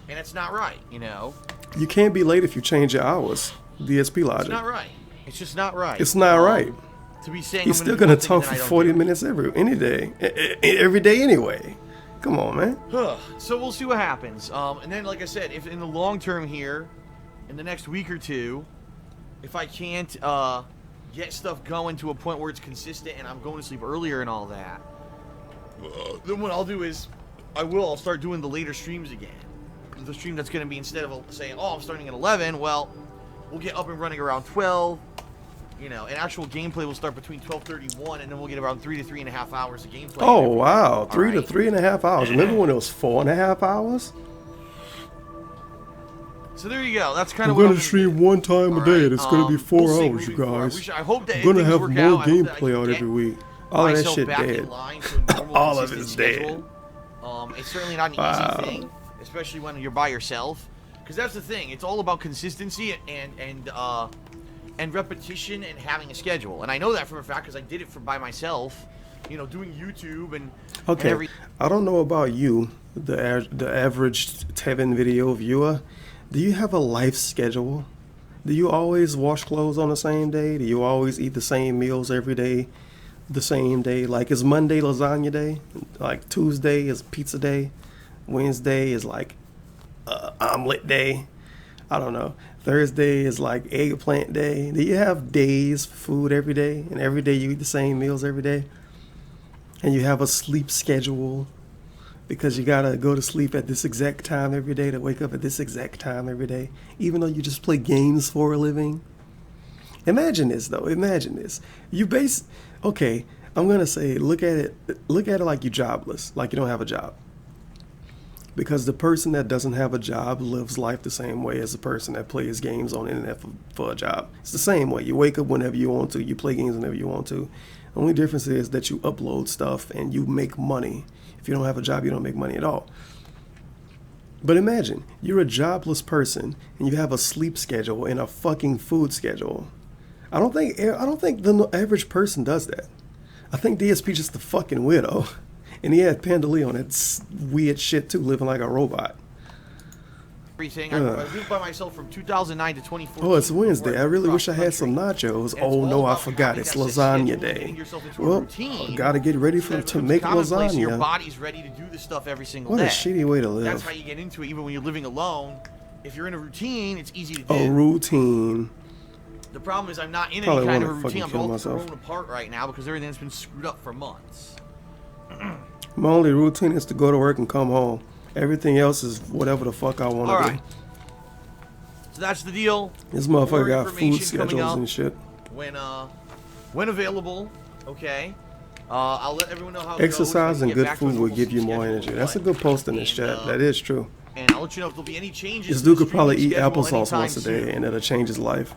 and it's not right, you know? You can't be late if you change your hours. DSP logic. It's not right. It's just not right. It's not right. To be saying He's I'm still do gonna one thing talk and for then I don't 40 do it. minutes every day anyway. Come on, man. So we'll see what happens. And then, like I said, if in the long term here, in the next week or two, if I can't get stuff going to a point where it's consistent and I'm going to sleep earlier and all that, then what I'll do is I'll start doing the later streams again. The stream that's going to be, instead of saying, oh, I'm starting at 11, well, we'll get up and running around 12. You know, and actual gameplay will start between 12:31, and then we'll get around 3 to 3.5 hours of gameplay. Oh wow, 3 to right? 3.5 hours. Remember when it was 4.5 hours? So there you go. That's kind I'm of what gonna stream one time a day. It's gonna be 4 we'll see hours, you moving forward. guys. I hope that I'm gonna things have work more out. I hope that I gameplay can out get every week. All of that myself shit back dead. in line to a normal, All of consistent it's dead. schedule. It's certainly not an Wow. easy thing, especially when you're by yourself. Because that's the thing. It's all about consistency and repetition and having a schedule. And I know that for a fact because I did it by myself. You know, doing YouTube and Okay, and I don't know about you, the average Tevin video viewer. Do you have a life schedule? Do you always wash clothes on the same day? Do you always eat the same meals every day, the same day? Like, is Monday lasagna day? Like, Tuesday is pizza day? Wednesday is like omelet day? I don't know. Thursday is like eggplant day. Do you have days for food every day? And every day you eat the same meals every day? And you have a sleep schedule because you gotta go to sleep at this exact time every day to wake up at this exact time every day, even though you just play games for a living. Imagine this though. Imagine this. Okay, I'm gonna say look at it like you're jobless, like you don't have a job. Because the person that doesn't have a job lives life the same way as the person that plays games on the internet for a job. It's the same way. You wake up whenever you want to, you play games whenever you want to. The only difference is that you upload stuff and you make money. If you don't have a job, you don't make money at all. But imagine, you're a jobless person and you have a sleep schedule and a fucking food schedule. I don't think the average person does that. I think DSP just the fucking weirdo. And he had Panda on that weird shit too, living like a robot. everything. I lived by myself from 2009 to 2014. Oh, it's Wednesday. I really wish I had across some the nachos. country. Oh And it's no, all I about forgot. having It's that schedule lasagna and getting day. yourself into a Well, routine gotta get ready to becomes make commonplace, Your lasagna. body's ready to do this stuff every single What day. a shitty way to That's live. how you get into it, even when you're living alone. If you're in a routine, it's easy to do. A routine. The problem is I'm not in Probably any kind of wanna a fucking routine. I'm kill all myself. thrown apart right now because everything's been screwed up for months. My only routine is to go to work and come home. Everything else is whatever the fuck I want to All do. right. So that's the deal. This More motherfucker got food information coming schedules up and shit. When available, okay. I'll let everyone know how it Exercise goes. and Get good back to a food will normal give you more schedule energy. of That's a what. good post in this And, chat. That is true. And I'll let you know if there'll be any changes. This to dude the could probably streaming eat schedule applesauce anytime once a day soon. and it'll change his life.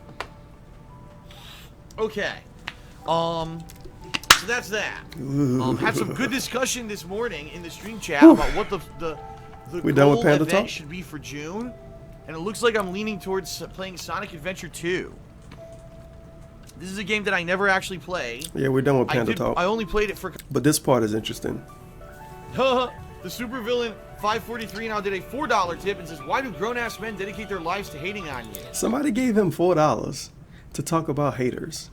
Okay. So that's that. Had some good discussion this morning in the stream chat about what the We done with goal Panda event Talk? should be for June, and it looks like I'm leaning towards playing Sonic Adventure 2. This is a game that I never actually played. Yeah, we're done with Panda Talk. I only played it for. But this part is interesting. The supervillain 543 now did a $4 tip and says, "Why do grown-ass men dedicate their lives to hating on you?" Somebody gave him $4 to talk about haters.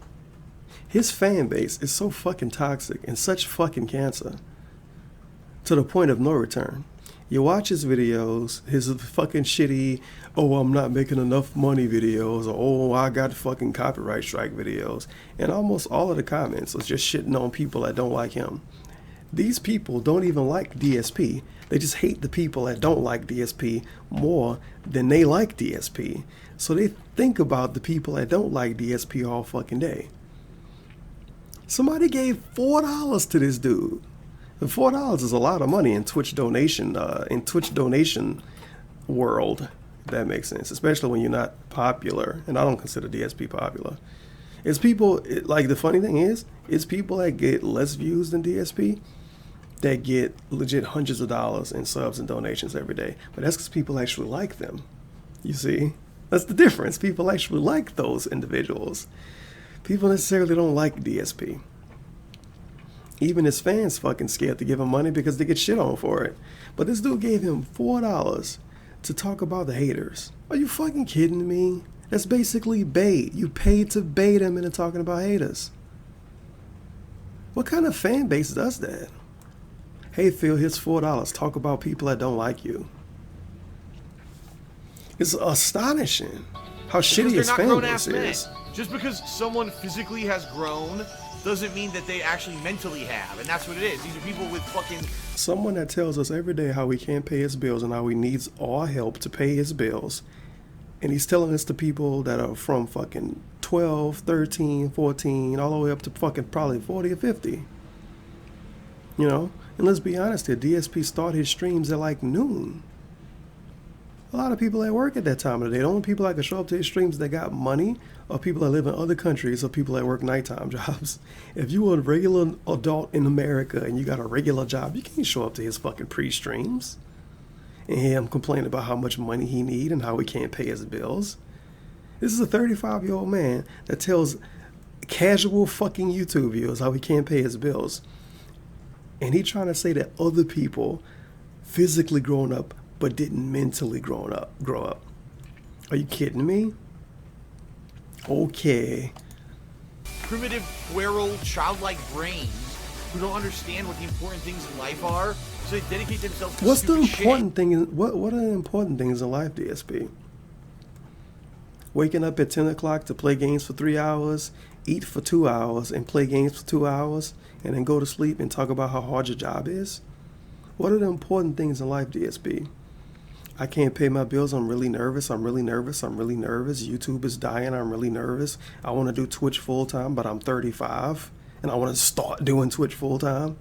His fan base is so fucking toxic and such fucking cancer to the point of no return. You watch his videos, his fucking shitty, oh, I'm not making enough money videos, or oh, I got fucking copyright strike videos. And almost all of the comments are just shitting on people that don't like him. These people don't even like DSP. They just hate the people that don't like DSP more than they like DSP. So they think about the people that don't like DSP all fucking day. Somebody gave $4 to this dude. And $4 is a lot of money in Twitch donation world. If that makes sense, especially when you're not popular. And I don't consider DSP popular. It's people like the funny thing is, it's people that get less views than DSP that get legit hundreds of dollars in subs and donations every day. But that's because people actually like them. You see, that's the difference. People actually like those individuals. People necessarily don't like DSP. Even his fans fucking scared to give him money because they get shit on for it. But this dude gave him $4 to talk about the haters. Are you fucking kidding me? That's basically bait. You paid to bait him into talking about haters. What kind of fan base does that? Hey Phil, here's $4. Talk about people that don't like you. It's astonishing how shitty his fan base is. Just because someone physically has grown doesn't mean that they actually mentally have, and that's what it is. These are people with fucking... Someone that tells us every day how he can't pay his bills and how he needs our help to pay his bills. And he's telling this to people that are from fucking 12, 13, 14, all the way up to fucking probably 40 or 50. You know? And let's be honest here, DSP started his streams at like noon. A lot of people at work at that time of the day. The only people that can show up to his streams that got money are people that live in other countries or people that work nighttime jobs. If you were a regular adult in America and you got a regular job, you can't show up to his fucking pre-streams and hear him complain about how much money he need and how he can't pay his bills. This is a 35-year-old man that tells casual fucking YouTube viewers how he can't pay his bills. And he trying to say that other people physically grown up but didn't mentally grow up. Are you kidding me? Okay. Primitive, puerile, childlike brains who don't understand what the important things in life are, so they dedicate themselves to What's the stupid important thing? What are the important things in life, DSP? Waking up at 10 o'clock to play games for 3 hours, eat for 2 hours, and play games for 2 hours, and then go to sleep and talk about how hard your job is? What are the important things in life, DSP? I can't pay my bills. I'm really nervous. YouTube is dying. I'm really nervous. I want to do Twitch full time, but I'm 35 and I want to start doing Twitch full time.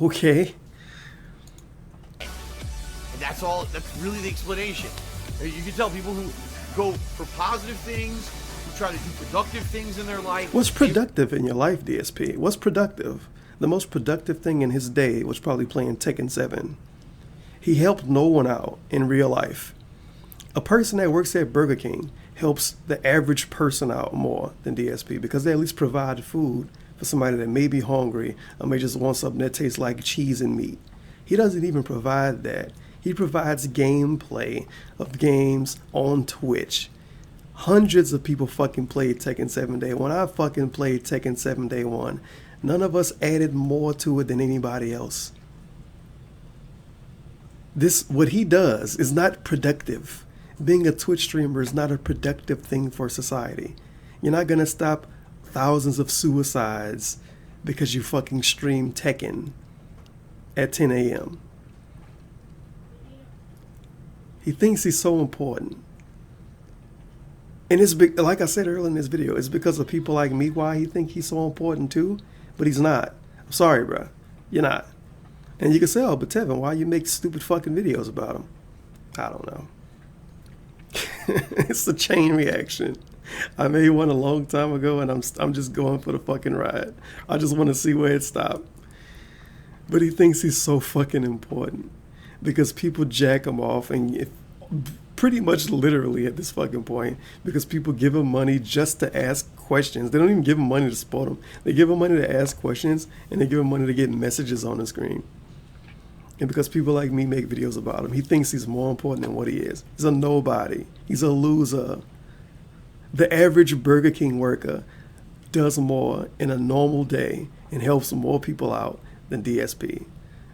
Okay. And that's all. That's really the explanation. You can tell people who go for positive things, who try to do productive things in their life. What's productive in your life, DSP? What's productive? The most productive thing in his day was probably playing Tekken 7. He helped no one out in real life. A person that works at Burger King helps the average person out more than DSP because they at least provide food for somebody that may be hungry or may just want something that tastes like cheese and meat. He doesn't even provide that. He provides gameplay of games on Twitch. Hundreds of people fucking played Tekken 7 Day 1. I fucking played Tekken 7 Day 1. None of us added more to it than anybody else. What he does is not productive. Being a Twitch streamer is not a productive thing for society. You're not gonna stop thousands of suicides because you fucking stream Tekken at 10 a.m. He thinks he's so important. And it's like I said earlier in this video, it's because of people like me why he think he's so important too. But he's not. I'm sorry, bro. You're not. And you can say, oh, but Tevin, why you make stupid fucking videos about him? I don't know. It's a chain reaction. I made one a long time ago, and I'm just going for the fucking ride. I just want to see where it stopped. But he thinks he's so fucking important because people jack him off, and pretty much literally at this fucking point, because people give him money just to ask questions. They don't even give him money to support him. They give him money to ask questions, and they give him money to get messages on the screen. And because people like me make videos about him, he thinks he's more important than what he is. He's a nobody. He's a loser. The average Burger King worker does more in a normal day and helps more people out than DSP.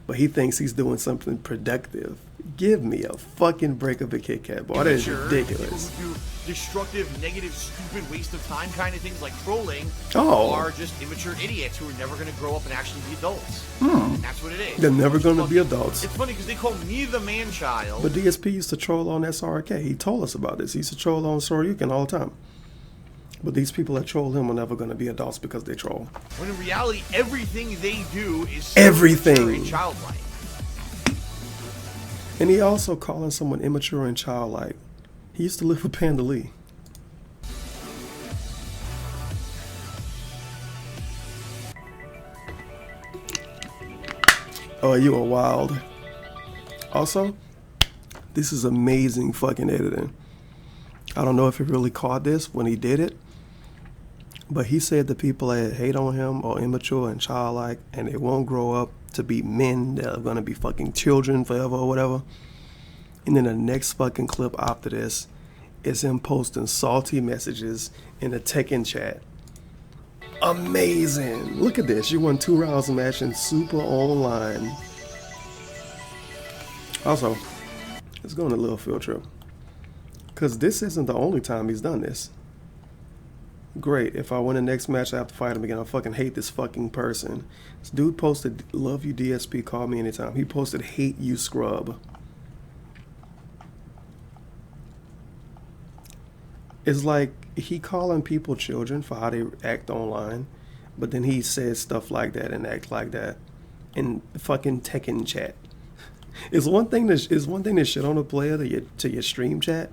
But he thinks he's doing something productive. Give me a fucking break of a Kit Kat, boy. That is ridiculous. People who do destructive, negative, stupid, waste of time kind of things like trolling are just immature idiots who are never going to grow up and actually be adults. And that's what it is. They're never going to be adults. It's funny because they call me the man-child. But DSP used to troll on SRK. He told us about this. He used to troll on Soryukin all the time. But these people that troll him are never going to be adults because they troll. When in reality, everything they do is everything and childlike. And he also calling someone immature and childlike. He used to live with Panda Lee. Oh, you are wild. Also, this is amazing fucking editing. I don't know if he really caught this when he did it, but he said the people that hate on him are immature and childlike, and they won't grow up to be men that are gonna be fucking children forever or whatever. And then the next fucking clip after this is him posting salty messages in the Tekken chat. Amazing. Look at this. You won 2 rounds of match in Super Online. Also, let's go on a little field trip. Because this isn't the only time he's done this. Great. If I win the next match, I have to fight him again. I fucking hate this fucking person. This dude posted, love you DSP, call me anytime. He posted, hate you scrub. It's like he calling people children for how they act online, but then he says stuff like that and act like that in fucking Tekken chat. It's one thing to shit on a player to your stream chat,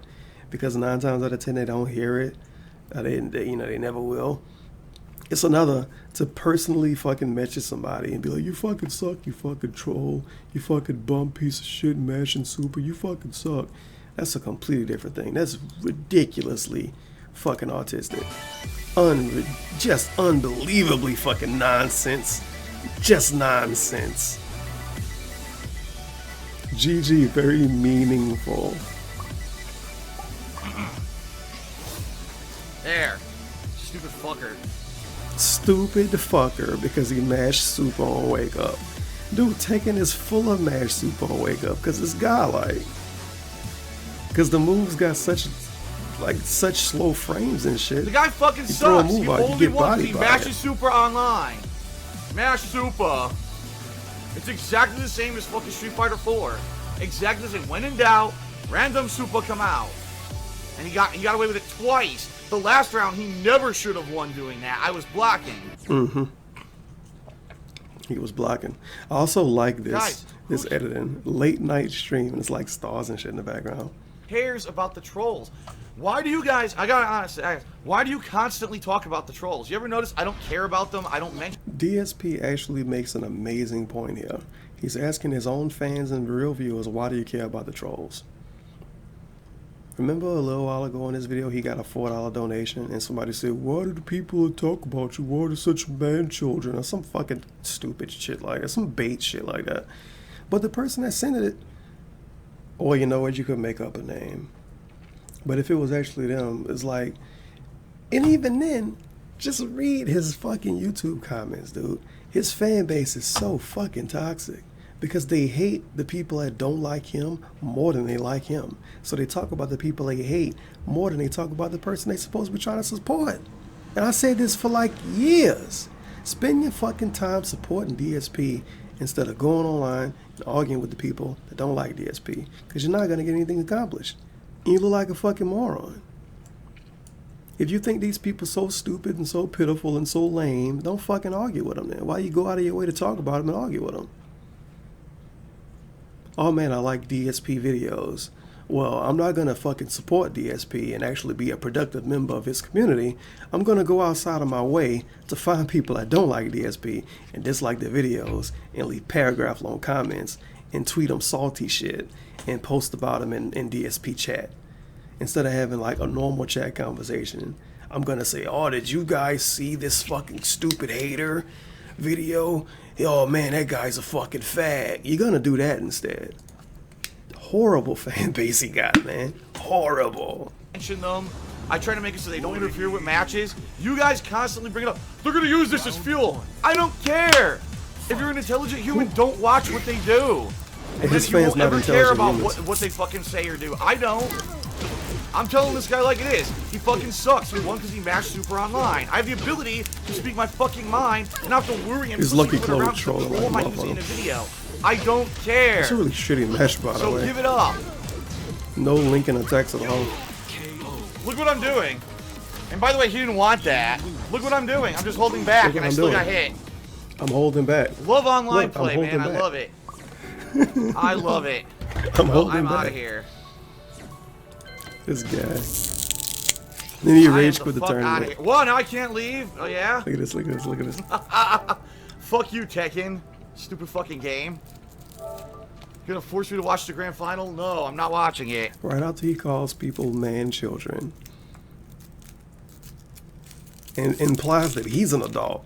because 9 times out of 10 they don't hear it. They never will. It's another to personally fucking message somebody and be like, you fucking suck, you fucking troll, you fucking bum piece of shit, mashing super, you fucking suck. That's a completely different thing. That's ridiculously fucking autistic. Just unbelievably fucking nonsense. Just nonsense. GG, very meaningful. There. Stupid fucker. Stupid fucker because he mashed super on Wake Up. Dude, Tekken is full of mashed super on Wake Up because it's godlike. Because the moves got such slow frames and shit. The guy fucking you throw a sucks. move He out, only you get wants body he by mashes it. super online. Mash super. It's exactly the same as fucking Street Fighter 4. Exactly the same. When in doubt, random super come out. And he got away with it twice. The last round, he never should have won doing that. I was blocking. Mm-hmm. He was blocking. I also like Guys, this editing. Late night stream, and it's like stars and shit in the background. Cares about the trolls? Why do you guys, I gotta honestly ask, why do you constantly talk about the trolls? You ever notice I don't care about them? I don't mention. DSP actually makes an amazing point here. He's asking his own fans and real viewers, why do you care about the trolls? Remember a little while ago in this video, he got a $4 donation, and somebody said, why do the people talk about you? Why are they such man children? Or some fucking stupid shit like that. Some bait shit like that. But the person that sent it, or you know what, you could make up a name. But if it was actually them, it's like, and even then, just read his fucking YouTube comments, dude. His fan base is so fucking toxic. Because they hate the people that don't like him more than they like him. So they talk about the people they hate more than they talk about the person they're supposed to be trying to support. And I said this for like years. Spend your fucking time supporting DSP instead of going online and arguing with the people that don't like DSP. Because you're not going to get anything accomplished. And you look like a fucking moron. If you think these people so stupid and so pitiful and so lame, don't fucking argue with them then. Why you go out of your way to talk about them and argue with them? Oh man, I like DSP videos. Well, I'm not going to fucking support DSP and actually be a productive member of his community. I'm going to go outside of my way to find people that don't like DSP and dislike their videos and leave paragraph-long comments and tweet them salty shit and post about them in DSP chat. Instead of having like a normal chat conversation, I'm going to say, oh, did you guys see this fucking stupid hater video? Oh man, that guy's a fucking fag. You're gonna do that instead. Horrible fan base he got, man. Horrible. Mention them. I try to make it so they don't interfere with matches. You guys constantly bring it up. They're gonna use this as fuel. I don't care. If you're an intelligent human, don't watch what they do. And his You fans won't not ever care intelligent about humans. what they fucking say or do. I don't. I'm telling this guy like it is. He fucking sucks. He won because he mashed super online. I have the ability to speak my fucking mind and not have to worry and He's lucky Chloe trolling like a my using in a motherfucker. video. I don't care. It's a really shitty mesh, by the So way. give it up. No link in the text at all. Look what I'm doing. And by the way, he didn't want that. Look what I'm doing. I'm just holding back Look what and I I'm still doing. got hit. I'm holding back. Love online Look, I'm play, holding man. I back. love it. I love it. I'm Well, holding I'm back. out of here. This guy. Then he I am rage the quit the fuck outta tournament. here. What? Now I can't leave? Oh, yeah? Look at this, look at this, look at this. Fuck you, Tekken. Stupid fucking game. Gonna force me to watch the grand final? No, I'm not watching it. Right after he calls people man children. And implies that he's an adult.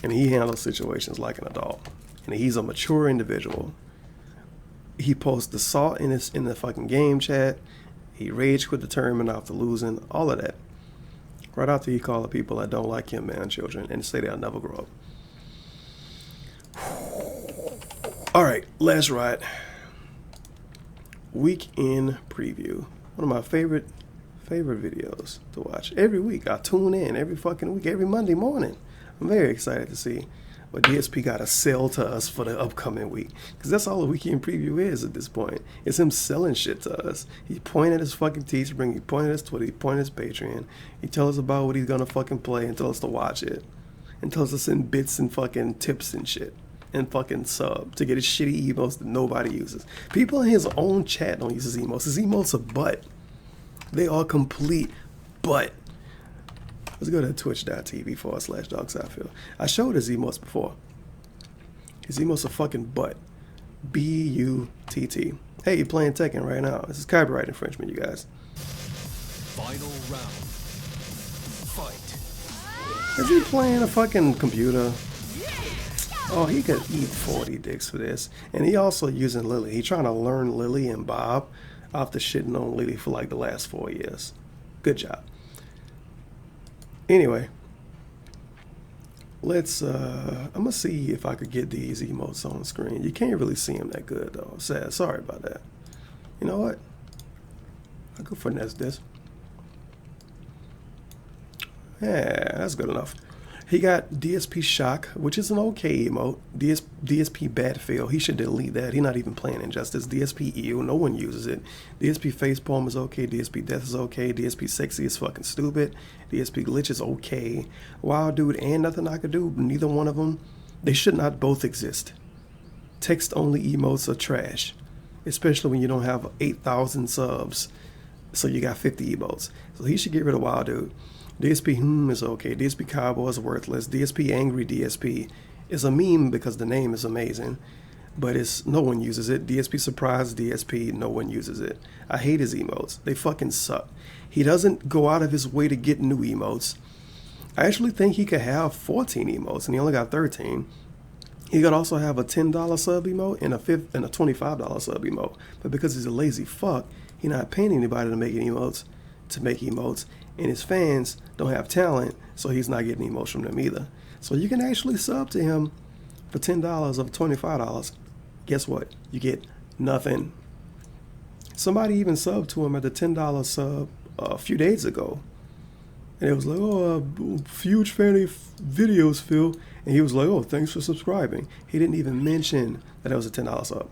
And he handles situations like an adult. And he's a mature individual. He posts assault in the fucking game chat. He rage quit the tournament after losing. All of that. Right after he called the people that don't like him man children and say they'll never grow up. Alright, last ride. Weekend preview. One of my favorite videos to watch. Every week I tune in every fucking week, every Monday morning. I'm very excited to see what DSP got to sell to us for the upcoming week. Because that's all the weekend preview is at this point. It's him selling shit to us. He pointed at his fucking Teespring, he pointed at his Twitter, he pointed at his Patreon. He tells us about what he's going to fucking play and tells us to watch it. And tells us to send bits and fucking tips and shit. And fucking sub to get his shitty emotes that nobody uses. People in his own chat don't use his emotes. His emotes are butt. They are complete butt. Let's go to twitch.tv/DogSideFeel. I showed his emotes before. His emotes are fucking butt. B-U-T-T. Hey, you're playing Tekken right now. This is copyright infringement, you guys. Final round. Fight. Is he playing a fucking computer? Oh, he could eat 40 dicks for this. And he also using Lily. He trying to learn Lily and Bob after shitting on Lily for like the last 4 years. Good job. Anyway, let's I'm gonna see if I could get these emotes on the screen. You can't really see them that good though. Sad. Sorry about that. You know what? I could finesse this. Yeah, that's good enough. He got DSP Shock, which is an okay emote. DSP Bad Feel, he should delete that. He's not even playing Injustice. DSP Ew, no one uses it. DSP Facepalm is okay. DSP Death is okay. DSP Sexy is fucking stupid. DSP Glitch is okay. Wild Dude and Nothing I Could Do, neither one of them. They should not both exist. Text-only emotes are trash, especially when you don't have 8,000 subs, so you got 50 emotes. So he should get rid of Wild Dude. DSP is okay. DSP Cowboy is worthless. DSP Angry DSP is a meme because the name is amazing, but no one uses it. DSP Surprise DSP, no one uses it. I hate his emotes. They fucking suck. He doesn't go out of his way to get new emotes. I actually think he could have 14 emotes, and he only got 13. He could also have a $10 sub emote and a $25 sub emote, but because he's a lazy fuck, he's not paying anybody to make emotes. And his fans don't have talent, so he's not getting emotes from them either. So you can actually sub to him for $10 or $25. Guess what? You get nothing. Somebody even subbed to him at the $10 sub a few days ago. And it was like, oh, huge fan of videos, Phil. And he was like, oh, thanks for subscribing. He didn't even mention that it was a $10 sub.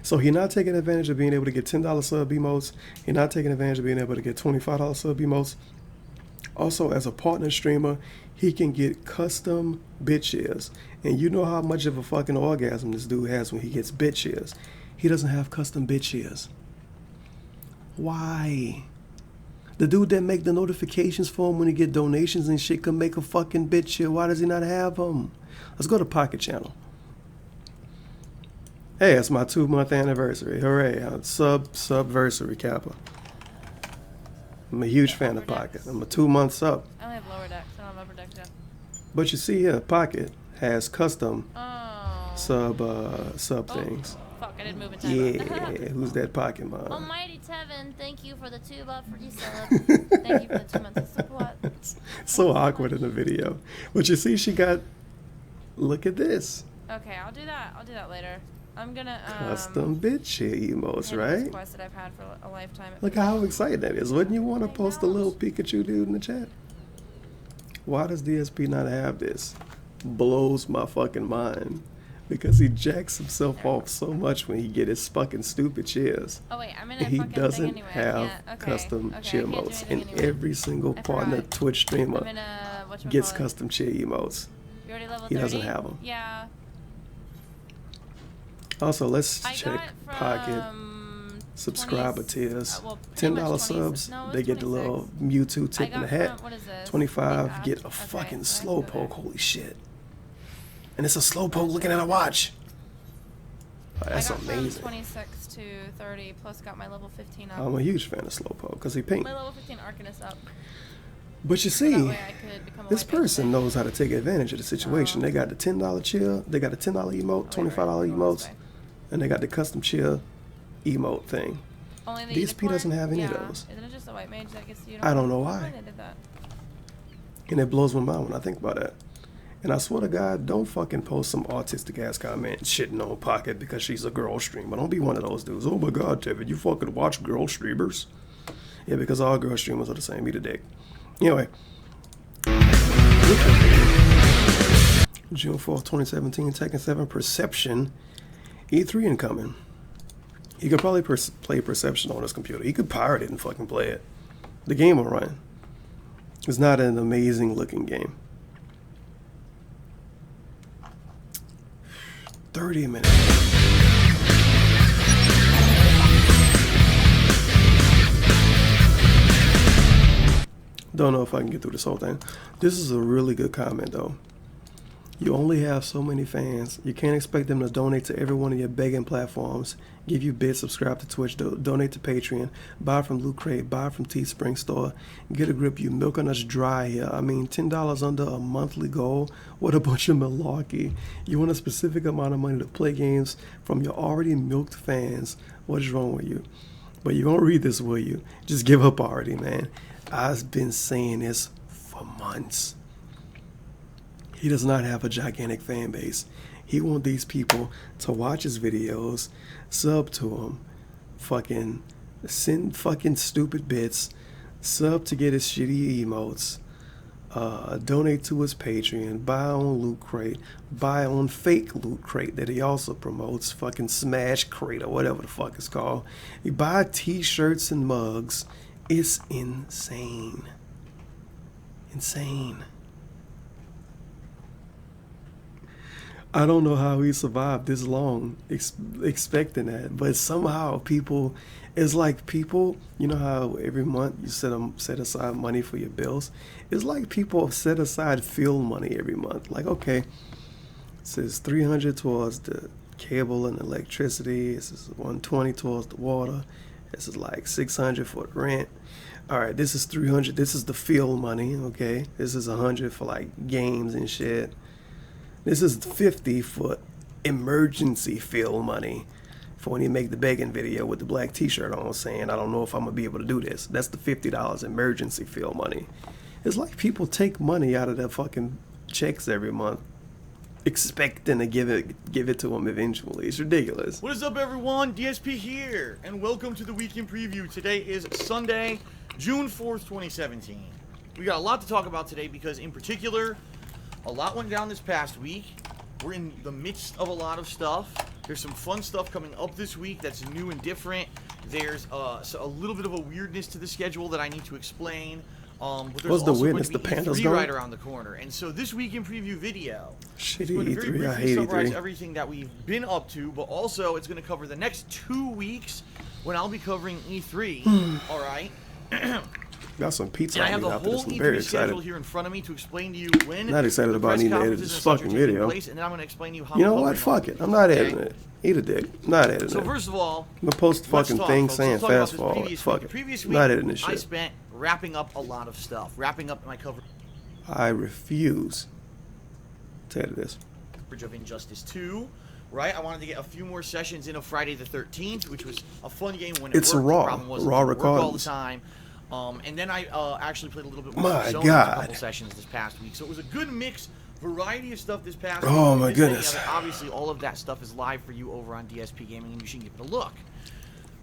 So he's not taking advantage of being able to get $10 sub emotes. He's not taking advantage of being able to get $25 sub emotes. Also, as a partner streamer, he can get custom bit shares. And you know how much of a fucking orgasm this dude has when he gets bit shares. He doesn't have custom bit shares. Why? The dude that make the notifications for him when he get donations and shit can make a fucking bit share. Why does he not have them? Let's go to Pocket Channel. Hey, it's my 2-month anniversary. Hooray. Subversary Kappa. I'm a huge fan of Pocket. I'm a 2-month sub. I only have lower decks. I don't have upper decks yet. But you see here, Pocket has custom sub things. Fuck, I didn't move in time. Yeah, who's that Pocket mom? Almighty Tevin, thank you for the 2-month free sub. Thank you for the 2 months of support. So awkward in the video. But you see, she got, look at this. Okay, I'll do that later. I'm gonna Custom bit share emotes, right? Quest that I've had for a lifetime. Look how excited that is. Wouldn't you want to post a little Pikachu dude in the chat? Why does DSP not have this? Blows my fucking mind. Because he jacks himself off so much when he get his fucking stupid shares. Oh wait, I'm in a He fucking doesn't thing anyway. have custom cheer emotes, and anyway. every single partner forgot. Twitch streamer I'm in a, gets custom cheer emotes. You already level 30? He doesn't have them. Yeah. Also, let's I check got Pocket from subscriber 20 tiers. well, pretty much $10 20 subs, no, it they was get the 26. little Mewtwo tip I in the got hat. from- what is this? 25 Big get app. a Okay, fucking so I slow have to go poke. there. Holy shit! And it's a slow poke looking at a watch. Oh, that's I got amazing. from 26 to 30, plus got my level 15 up. I'm a huge fan of Slowpoke because he pink. My level 15 Arcanist up. But you So see, that way I could become a this white mage person today. knows how to take advantage of the situation. They got the $10 chill, they got the $10 emote, Oh, wait, $25 right, go this emotes, way. and they got the custom chill emote thing. Only the DSP unicorn? doesn't have any of Yeah. those. Isn't it just a white mage that gets the I don't know unicorn? why. They did that. And it blows my mind when I think about that. And I swear to God, don't fucking post some autistic ass comment shitting on Pocket because she's a girl streamer. Don't be one of those dudes. Oh my God, Tevin, you fucking watch girl streamers? Yeah, because all girl streamers are the same. Eat a dick. Anyway. June 4th, 2017, Tekken 7 Perception. E3 incoming. He could probably play Perception on his computer. He could pirate it and fucking play it. The game will run. It's not an amazing looking game. 30 minutes. Don't know if I can get through this whole thing. This is a really good comment though. You only have so many fans. You can't expect them to donate to every one of your begging platforms, give you bits, subscribe to Twitch, donate to Patreon, buy from Loot Crate, buy from Teespring Store. Get a grip, you milking us dry here. I mean, $10 under a monthly goal. What a bunch of malarkey. You want a specific amount of money to play games from your already milked fans. What is wrong with you? But you won't read this, will you? Just give up already, man. I've been saying this for months. He does not have a gigantic fan base. He wants these people to watch his videos, sub to him, fucking send fucking stupid bits, sub to get his shitty emotes, donate to his Patreon, buy on Loot Crate, buy on fake Loot Crate that he also promotes, fucking Smash Crate or whatever the fuck it's called. You buy t-shirts and mugs. It's insane. Insane. I don't know how he survived this long expecting that, but somehow people, it's like people, you know how every month you set aside money for your bills? It's like people set aside fuel money every month. Like, okay, it says $300 towards the cable and electricity. This is $120 towards the water. This is like $600 for the rent. All right, this is $300. This is the fuel money, okay? This is $100 for like games and shit. This is $50 for emergency fuel money for when you make the begging video with the black t-shirt on saying, I don't know if I'm going to be able to do this. That's the $50 emergency fuel money. It's like people take money out of their fucking checks every month expecting to give it to them eventually. It's ridiculous. What is up, everyone? DSP here, and welcome to the Weekend Preview. Today is Sunday, June 4th, 2017. We got a lot to talk about today because, in particular, a lot went down this past week. We're in the midst of a lot of stuff. There's some fun stuff coming up this week that's new and different. There's a little bit of a weirdness to the schedule that I need to explain. But there's What's the also weirdness? going to The be Panda's E3 gone? right around the corner. And so this Weekend Preview video Shitty is going to very E3. I briefly hate summarize E3. everything that we've been up to, but also it's going to cover the next 2 weeks when I'll be covering E3. All right? Got some pizza And I on have me the after whole this. I'm E3 very schedule excited. here in front of me to explain to you when Not excited the about press needing to edit conferences this and such fucking are taking video. place, and then I'm going to explain to you how You know I'm what? covering Fuck all it. I'm not okay? editing it. Eat a dick. Not editing So it. first of all, I'm gonna post let's fucking talk, thing folks. saying Let's talk about fast this forward. previous Fuck week. it. The previous I'm not week, editing this I shit. spent wrapping up a lot of stuff, wrapping up my coverage I refuse to edit this. of Injustice 2. Right, I wanted to get a few more sessions in of Friday the 13th, which was a fun game when it It's worked. raw. The problem was it Raw didn't work all the recordings. time. And then I actually played a little bit My more Zone in a God. couple sessions this past week. So it was a good mix, variety of stuff this past Oh, week. my If you missed any goodness. of it, obviously, all of that stuff is live for you over on DSP Gaming, and you should give it a look.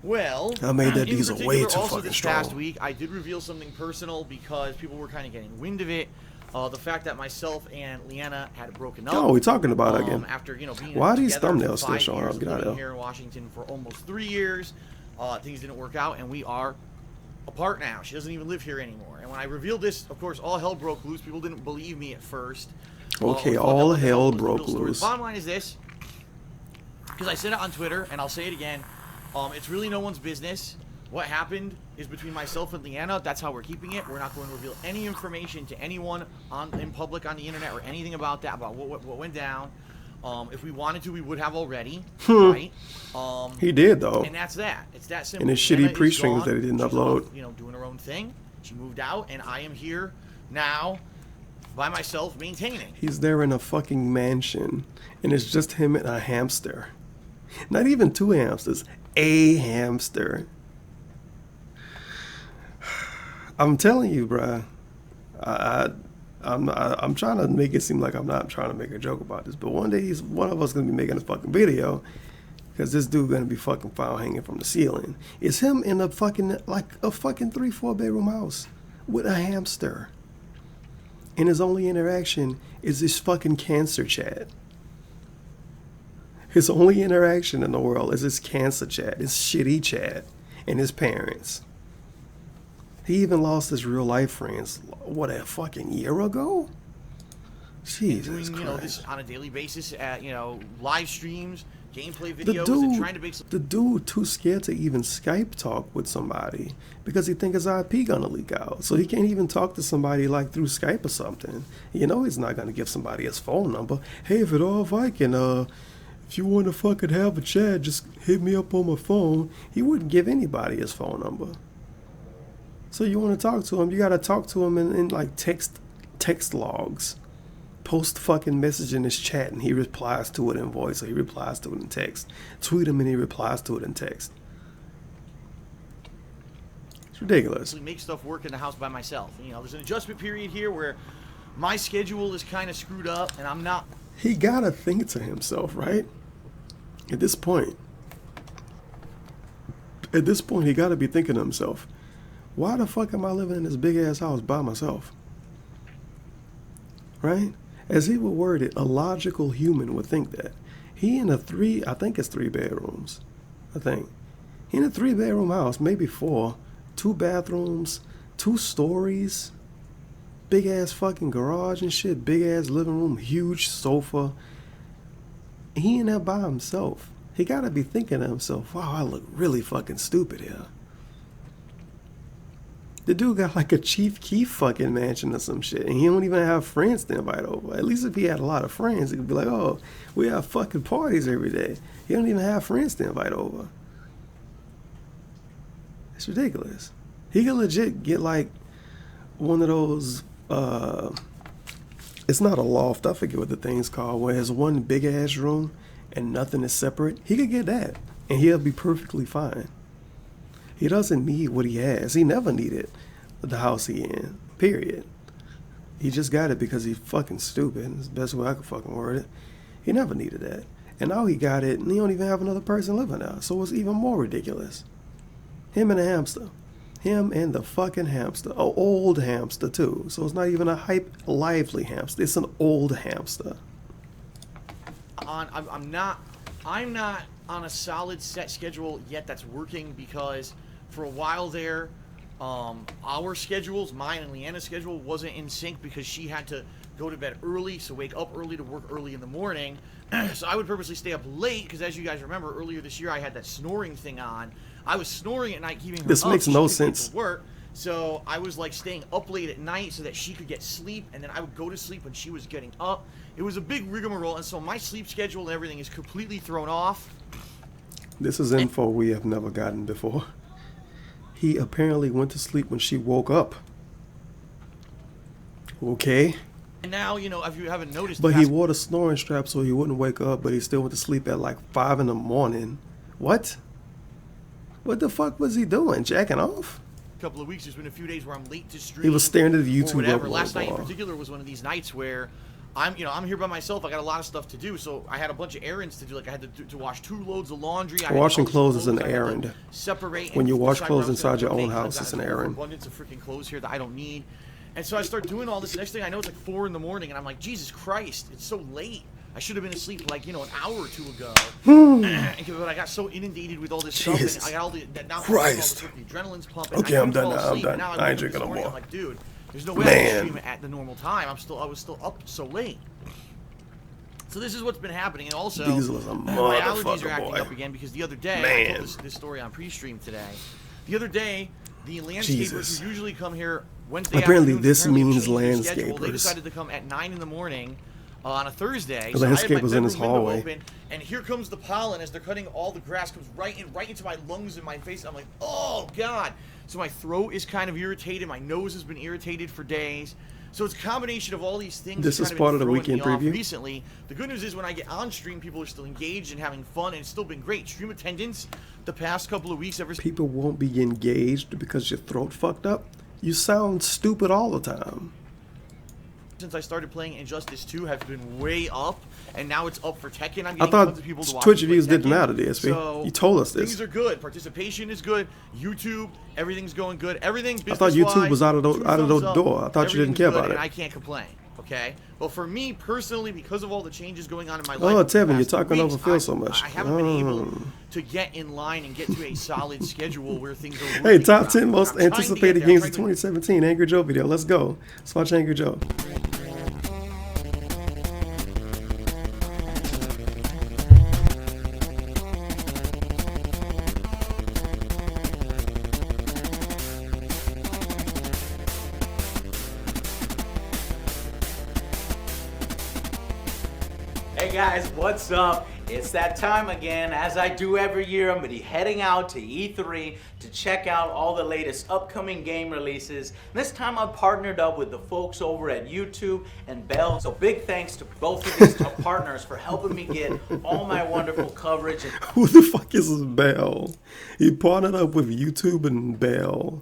Well, I made that in diesel particular, way too also fucking this past strong. week, I did reveal something personal because people were kind of getting wind of it. The fact that myself and Leanna had broken up. Oh, we talking about it again. After being Why are these together for thumbnails still 5 showing years, up? Get out of living here. here in Washington for almost 3 years, things didn't work out, and we are apart now. She doesn't even live here anymore. And when I revealed this, of course, all hell broke loose. People didn't believe me at first. Okay, We thought all that was hell the broke middle story. loose. The bottom line is this, because I said it on Twitter, and I'll say it again. It's really no one's business. What happened is between myself and Leanna. That's how we're keeping it. We're not going to reveal any information to anyone in public on the internet or anything about that, about what went down. If we wanted to, we would have already, right? He did though. And that's that. It's that simple. And his Leanna shitty is pre-strings gone. that he didn't She's upload. off, doing her own thing. She moved out, and I am here now by myself maintaining. He's there in a fucking mansion, and it's just him and a hamster. Not even 2 hamsters, a hamster. I'm telling you, bruh. I'm trying to make it seem like I'm not trying to make a joke about this, but one day one of us gonna be making a fucking video, because this dude gonna be fucking found hanging from the ceiling. It's him in a fucking 3-4 bedroom house with a hamster. And his only interaction is this fucking cancer chat. His only interaction in the world is his cancer chat, his shitty chat, and his parents. He even lost his real life friends, what, a fucking year ago? Jesus doing, Christ. This on a daily basis at, live streams, gameplay videos, and trying to make some... The dude too scared to even Skype talk with somebody because he think his IP gonna leak out. So he can't even talk to somebody like through Skype or something. He's not gonna give somebody his phone number. Hey, if you want to fucking have a chat, just hit me up on my phone. He wouldn't give anybody his phone number. So you want to talk to him, you gotta talk to him in like text logs. Post fucking message in his chat and he replies to it in voice or he replies to it in text. Tweet him and he replies to it in text. It's ridiculous. Make stuff work in the house by myself. There's an adjustment period here where my schedule is kind of screwed up and I'm not... He gotta think to himself, right? At this point, he gotta be thinking to himself, why the fuck am I living in this big ass house by myself? Right? As he would word it, a logical human would think that. He in I think it's 3 bedrooms. He in a 3-bedroom house, maybe 4, 2 bathrooms, 2 stories, big ass fucking garage and shit, big ass living room, huge sofa. He in there by himself. He gotta be thinking to himself, wow, I look really fucking stupid here. The dude got like a Chief Keef fucking mansion or some shit, and he don't even have friends to invite over. At least if he had a lot of friends, he could be like, oh, we have fucking parties every day. He don't even have friends to invite over. It's ridiculous. He could legit get like one of those, it's not a loft, I forget what the thing's called, where it's one big ass room and nothing is separate. He could get that, and he'll be perfectly fine. He doesn't need what he has. He never needed the house he in, period. He just got it because he's fucking stupid. It's the best way I could fucking word it. He never needed that. And now he got it, and he don't even have another person living there. So it's even more ridiculous. Him and the hamster. Him and the fucking hamster. An old hamster, too. So it's not even a hype, lively hamster. It's an old hamster. I'm not on a solid set schedule yet that's working because for a while there, our schedules, mine and Leanna's schedule, wasn't in sync because she had to go to bed early, so wake up early to work early in the morning. So I would purposely stay up late because, as you guys remember, earlier this year I had that snoring thing on. I was snoring at night, keeping her This up makes so no she could get sense. to work. So I was like staying up late at night so that she could get sleep, and then I would go to sleep when she was getting up. It was a big rigmarole, and so my sleep schedule and everything is completely thrown off. This is info we have never gotten before. He apparently went to sleep when she woke up. Okay. And now, if you haven't noticed... But he wore the snoring strap so he wouldn't wake up, but he still went to sleep at like 5 in the morning. What? What the fuck was he doing? Jacking off? Couple of weeks, there's been a few days where I'm late to stream. He was staring at the YouTube or whatever. upload Last night in bar. particular was one of these nights where I'm here by myself. I got a lot of stuff to do, so I had a bunch of errands to do. Like I had to wash 2 loads of laundry. Washing clothes is an I had to errand. Separate. When you wash decide clothes where I was gonna inside your put own things. house, I've it's got an an errand. abundance of freaking clothes here that I don't need. And so I start doing all this. The next thing I know, it's like 4 in the morning, and I'm like, Jesus Christ, it's so late. I should have been asleep like, an hour or 2 ago. But I got so inundated with all this Jesus stuff, and I got all the Christ. all the adrenaline's pumping. Okay, I I'm couldn't done fall now. I'm asleep, done. and now I ain't wake up this drinking no morning, more. I'm like, dude, there's no way I can Man. stream it at the normal time. I was still up so late. So this is what's been happening, and also Diesel is a my allergies are motherfucker, acting boy. up again because the other day I Man. told this story on pre-stream today. The other day, the landscapers Jesus. who usually come here Wednesday Apparently afternoons, this apparently means changed their schedule. They landscapers. decided to come at 9 in the morning on a Thursday. The So I had my landscapers in his bedroom window hallway. open, and here comes the pollen as they're cutting all the grass, comes right into my lungs and my face. I'm like, oh god. So my throat is kind of irritated. My nose has been irritated for days. So it's a combination of all these things. This that's is kind part been of the throwing weekend me off preview? recently. The good news is when I get on stream, people are still engaged and having fun, and it's still been great. Stream attendance the past couple of weeks ever People won't be engaged because your throat fucked up. You sound stupid all the time. since I started playing Injustice 2 have been way up, and now it's up for Tekken. I'm I getting tons thought of people to watch Twitch me play views didn't Tekken. matter, DSP. So You told us this. things are good. Participation is good. YouTube, everything's going good. Everything's I thought YouTube was out of the thumbs door. up. I thought you didn't care about Everything's good, it. and I can't complain. Okay, but for me personally, because of all the changes going on in my life, Oh, over the Tevin, you're past talking weeks, over Phil so much. I haven't been able to get in line and get to a solid schedule where things are. Hey, working top around. 10 most I'm trying to get anticipated there. games I'm of trying to- 2017. Angry Joe video. Let's go. Let's watch Angry Joe. Hey guys, what's up? It's that time again. As I do every year, I'm going to be heading out to E3 to check out all the latest upcoming game releases. This time I partnered up with the folks over at YouTube and Bell. So big thanks to both of these partners for helping me get all my wonderful coverage. Who the fuck is Bell? He partnered up with YouTube and Bell.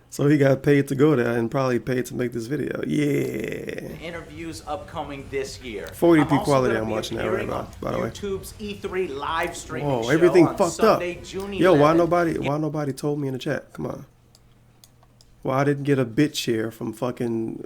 So he got paid to go there and probably paid to make this video. Yeah. Interviews upcoming this year. 480p I'm also quality gonna I'm be watching that appearing right on now, by the way. YouTube's E3 live streaming Whoa, show everything on fucked Sunday, up. June Yo, 11th. why nobody told me in the chat? Come on. Well, I didn't get a bit share from fucking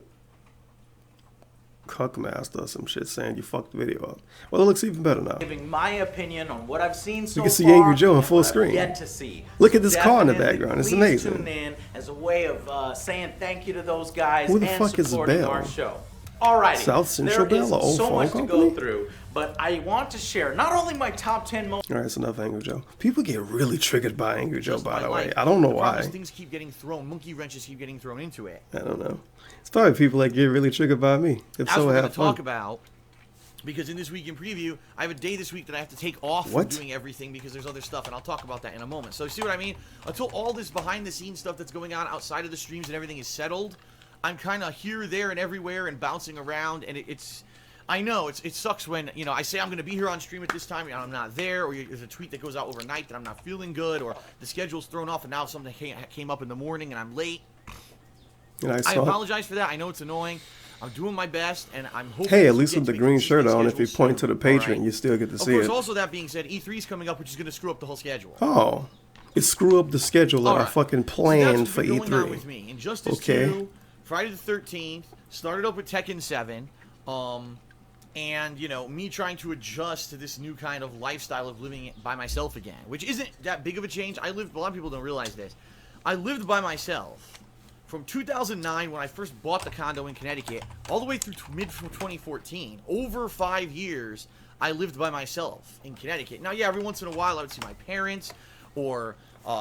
Cuckmaster or some shit saying you fucked the video up. Well, it looks even better now. Giving my opinion on what I've seen so can see far Angry Joe in and full what I've screen. Yet to see. Look at this car in the Definitely, background. It's please amazing. Tune in as a way of saying thank you to those guys Who the and fuck is supporting Bell? our show. Alrighty, South Central there is Bell, a old so phone much to company? go through, but I want to share not only my top 10 most. All right, it's enough Angry Joe. People get really triggered by Angry Joe, Just by my the way. life. I don't know The problem why. is things keep getting thrown. Monkey wrenches keep getting thrown into it. I don't know. It's probably people that get really triggered by me. If That's so, what we're have going to talk fun. about. Because in this week in preview, I have a day this week that I have to take off What? from doing everything because there's other stuff, and I'll talk about that in a moment. So see what I mean? Until all this behind-the-scenes stuff that's going on outside of the streams and everything is settled, I'm kind of here, there, and everywhere and bouncing around, and it's... I know, it sucks when, you know, I say I'm going to be here on stream at this time, and I'm not there, or there's a tweet that goes out overnight that I'm not feeling good, or the schedule's thrown off, and now something came up in the morning, and I'm late. And I I saw. apologize for that. I know it's annoying. I'm doing my best, and I'm hoping. Hey, at to least get with to the a green consistent shirt on, if you schedule point to the soon, all Patreon, right? you still get to Of see course, it. also that being said, E3 is coming up, which is going to screw up the whole schedule. Oh, it screw up the schedule that I Alright. fucking So planned that's for what's been going on E3. with me. Injustice Okay. 2, Friday the 13th, started up with Tekken 7, and, you know, me trying to adjust to this new kind of lifestyle of living by myself again, which isn't that big of a change. A lot of people don't realize this. I lived by myself from 2009 when I first bought the condo in Connecticut all the way through mid-2014. Over 5 years, I lived by myself in Connecticut. Now, yeah, every once in a while I would see my parents, or,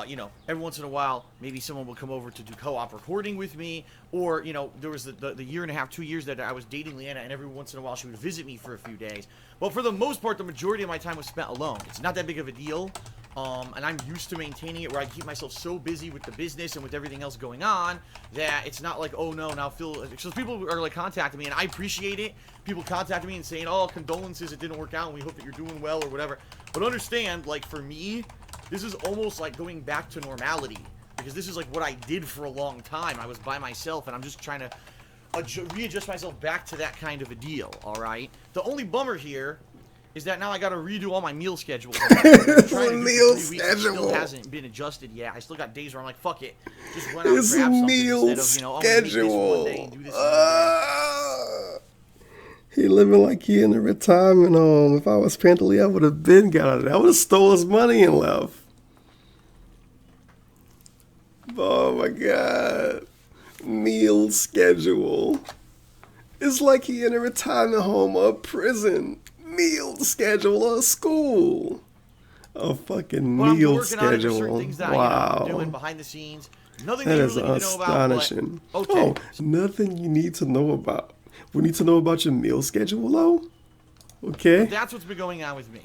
you know, every once in a while maybe someone would come over to do co-op recording with me, or, you know, there was the year and a half, 2 years that I was dating Leanna, and every once in a while she would visit me for a few days. But for the most part, the majority of my time was spent alone. It's not that big of a deal. And I'm used to maintaining it where I keep myself so busy with the business and with everything else going on that it's not like, oh no, now Phil. So people are like contacting me, and I appreciate it. People contacting me and saying, oh, condolences, it didn't work out, and we hope that you're doing well or whatever. But understand, like for me, this is almost like going back to normality, because this is like what I did for a long time. I was by myself, and I'm just trying to readjust myself back to that kind of a deal. All right. The only bummer here is that now I got to redo all my meal schedules. Meal Still schedule. hasn't been adjusted yet. I still got days where I'm like, fuck it, just run out and It's grab something meal instead of, you know, I'm gonna make this one day and do this another day. He living like he in a retirement home. If I was Panda, I would have been got out of there. I would have stole his money and left. Oh my god. Meal schedule. It's like he in a retirement home or a prison. Meal schedule or school. A fucking But I'm meal working on it. There's certain schedule. things that I'm Wow. doing behind the scenes. Nothing That that you is really need to know about. astonishing. But, okay. Oh, nothing you need to know about. We need to know about your meal schedule, though? Okay. That's what's been going on with me.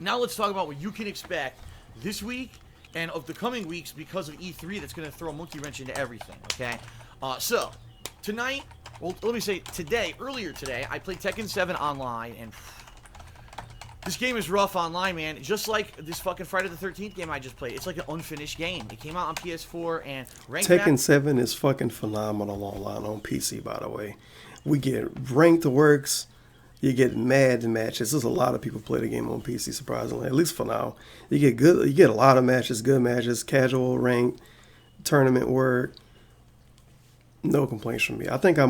Now let's talk about what you can expect this week and of the coming weeks because of E3 that's going to throw a monkey wrench into everything, okay? So, tonight, well, let me say today, earlier today, I played Tekken 7 online, and This game is rough online, man. Just like this fucking Friday the 13th game I just played. It's like an unfinished game. It came out on PS4 and ranked Tekken 7 is fucking phenomenal online on PC, by the way. We get ranked works. You get mad matches. There's a lot of people play the game on PC, surprisingly, at least for now. You get a lot of matches, good matches, casual, ranked, tournament work. No complaints from me. I think I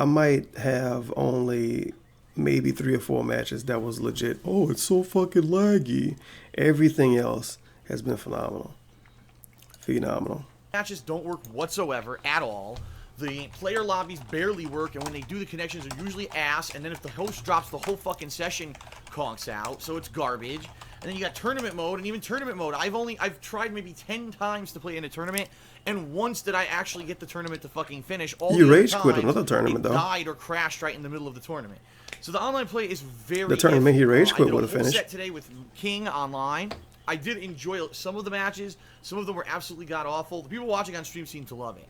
might have only maybe 3 or 4 matches that was legit. Oh, it's so fucking laggy. Everything else has been phenomenal. Phenomenal. Matches don't work whatsoever at all. The player lobbies barely work, and when they do, the connections are usually ass, and then if the host drops, the whole fucking session conks out, so it's garbage. And then you got tournament mode, and even tournament mode, I've tried maybe 10 times to play in a tournament, and once did I actually get the tournament to fucking finish. All You the other rage quit times, another tournament, it though. died or crashed right in the middle of the tournament. So the online play is very The tournament iffy. he rage quit I did a would've whole finished. set today with King online. I did enjoy some of the matches. Some of them were absolutely god-awful. The people watching on stream seem to love it.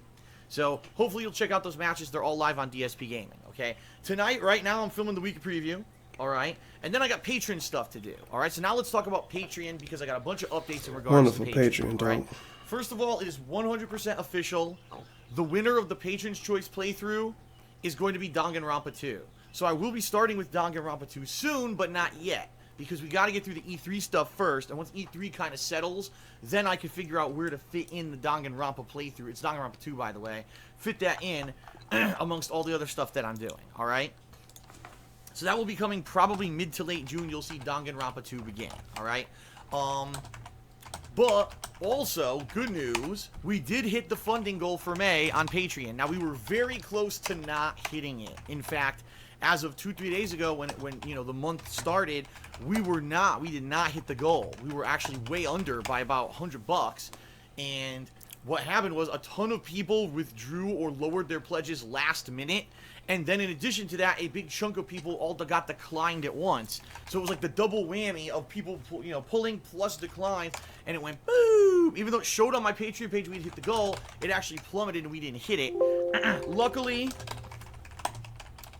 So hopefully you'll check out those matches. They're all live on DSP Gaming, okay? Tonight, right now, I'm filming the week preview, all right? And then I got Patreon stuff to do, all right? So now let's talk about Patreon because I got a bunch of updates in regards Wonderful to Patreon, all right? dog. First of all, it is 100% official. The winner of the Patron's Choice playthrough is going to be Danganronpa 2. So I will be starting with Danganronpa 2 soon, but not yet. Because we got to get through the E3 stuff first, and once E3 kind of settles, then I can figure out where to fit in the Danganronpa playthrough. It's Danganronpa 2, by the way. Fit that in amongst all the other stuff that I'm doing, alright? So that will be coming probably mid to late June. You'll see Danganronpa 2 begin, alright? But also, good news, we did hit the funding goal for May on Patreon. Now, we were very close to not hitting it. In fact, as of 2-3 days ago, when you know the month started, we did not hit the goal. We were actually way under by about $100, and what happened was a ton of people withdrew or lowered their pledges last minute, and then in addition to that, a big chunk of people all got declined at once. So it was like the double whammy of people, you know, pulling plus decline, and it went boom. Even though it showed on my Patreon page we'd hit the goal, it actually plummeted and we didn't hit it. Luckily,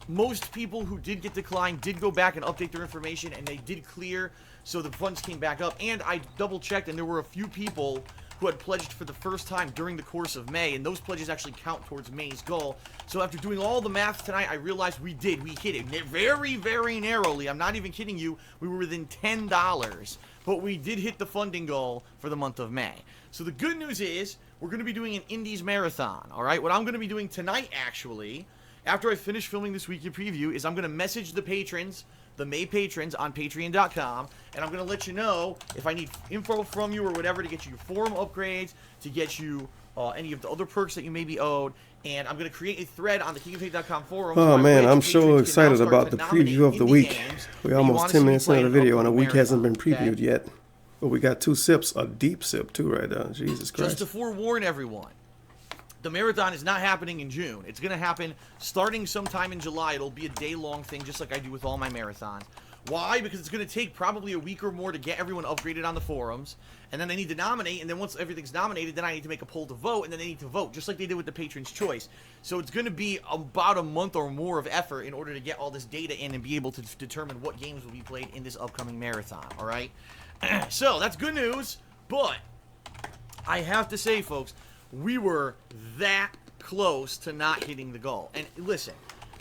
most people who did get declined did go back and update their information, and they did clear, so the funds came back up. And I double checked, and there were a few people who had pledged for the first time during the course of May, and those pledges actually count towards May's goal. So after doing all the math tonight, I realized we hit it very, very narrowly. I'm not even kidding you. We were within $10, but we did hit the funding goal for the month of May. So the good news is we're going to be doing an Indies Marathon, all right? What I'm going to be doing tonight, actually, after I finish filming this weekly preview, is I'm going to message the patrons, the May patrons on Patreon.com, and I'm going to let you know if I need info from you or whatever to get you your forum upgrades, to get you any of the other perks that you may be owed, and I'm going to create a thread on the KingofFate.com forum. Oh man, I'm so patrons excited can now about start the to nominate preview of the indie week. games We're that you almost wanna 10 see minutes into the played video, and the up week hasn't been Marathon, previewed yet. But we got 2 sips, a deep sip too right now. Jesus Christ. Just to forewarn everyone, the marathon is not happening in June. It's going to happen starting sometime in July. It'll be a day-long thing, just like I do with all my marathons. Why? Because it's going to take probably a week or more to get everyone upgraded on the forums, and then they need to nominate, and then once everything's nominated, then I need to make a poll to vote, and then they need to vote, just like they did with the Patron's Choice. So it's going to be about a month or more of effort in order to get all this data in and be able to determine what games will be played in this upcoming marathon, all right? So that's good news, but I have to say, folks, we were that close to not hitting the goal. And listen,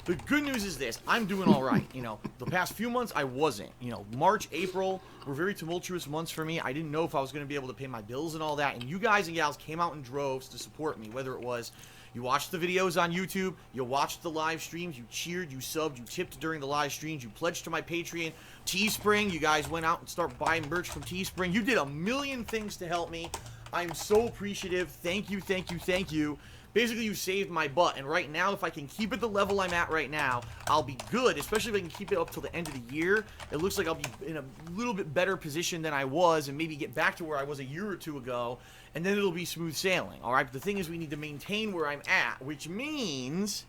the good news is this. I'm doing all right. You know, the past few months, I wasn't. You know, March, April were very tumultuous months for me. I didn't know if I was going to be able to pay my bills and all that. And you guys and gals came out in droves to support me, whether it was you watched the videos on YouTube, you watched the live streams, you cheered, you subbed, you tipped during the live streams, you pledged to my Patreon, Teespring, you guys went out and started buying merch from Teespring. You did a million things to help me. I'm so appreciative. Thank you, thank you, thank you. Basically, you saved my butt, and right now, if I can keep it the level I'm at right now, I'll be good, especially if I can keep it up till the end of the year. It looks like I'll be in a little bit better position than I was, and maybe get back to where I was a year or two ago, and then it'll be smooth sailing, all right? But the thing is, we need to maintain where I'm at, which means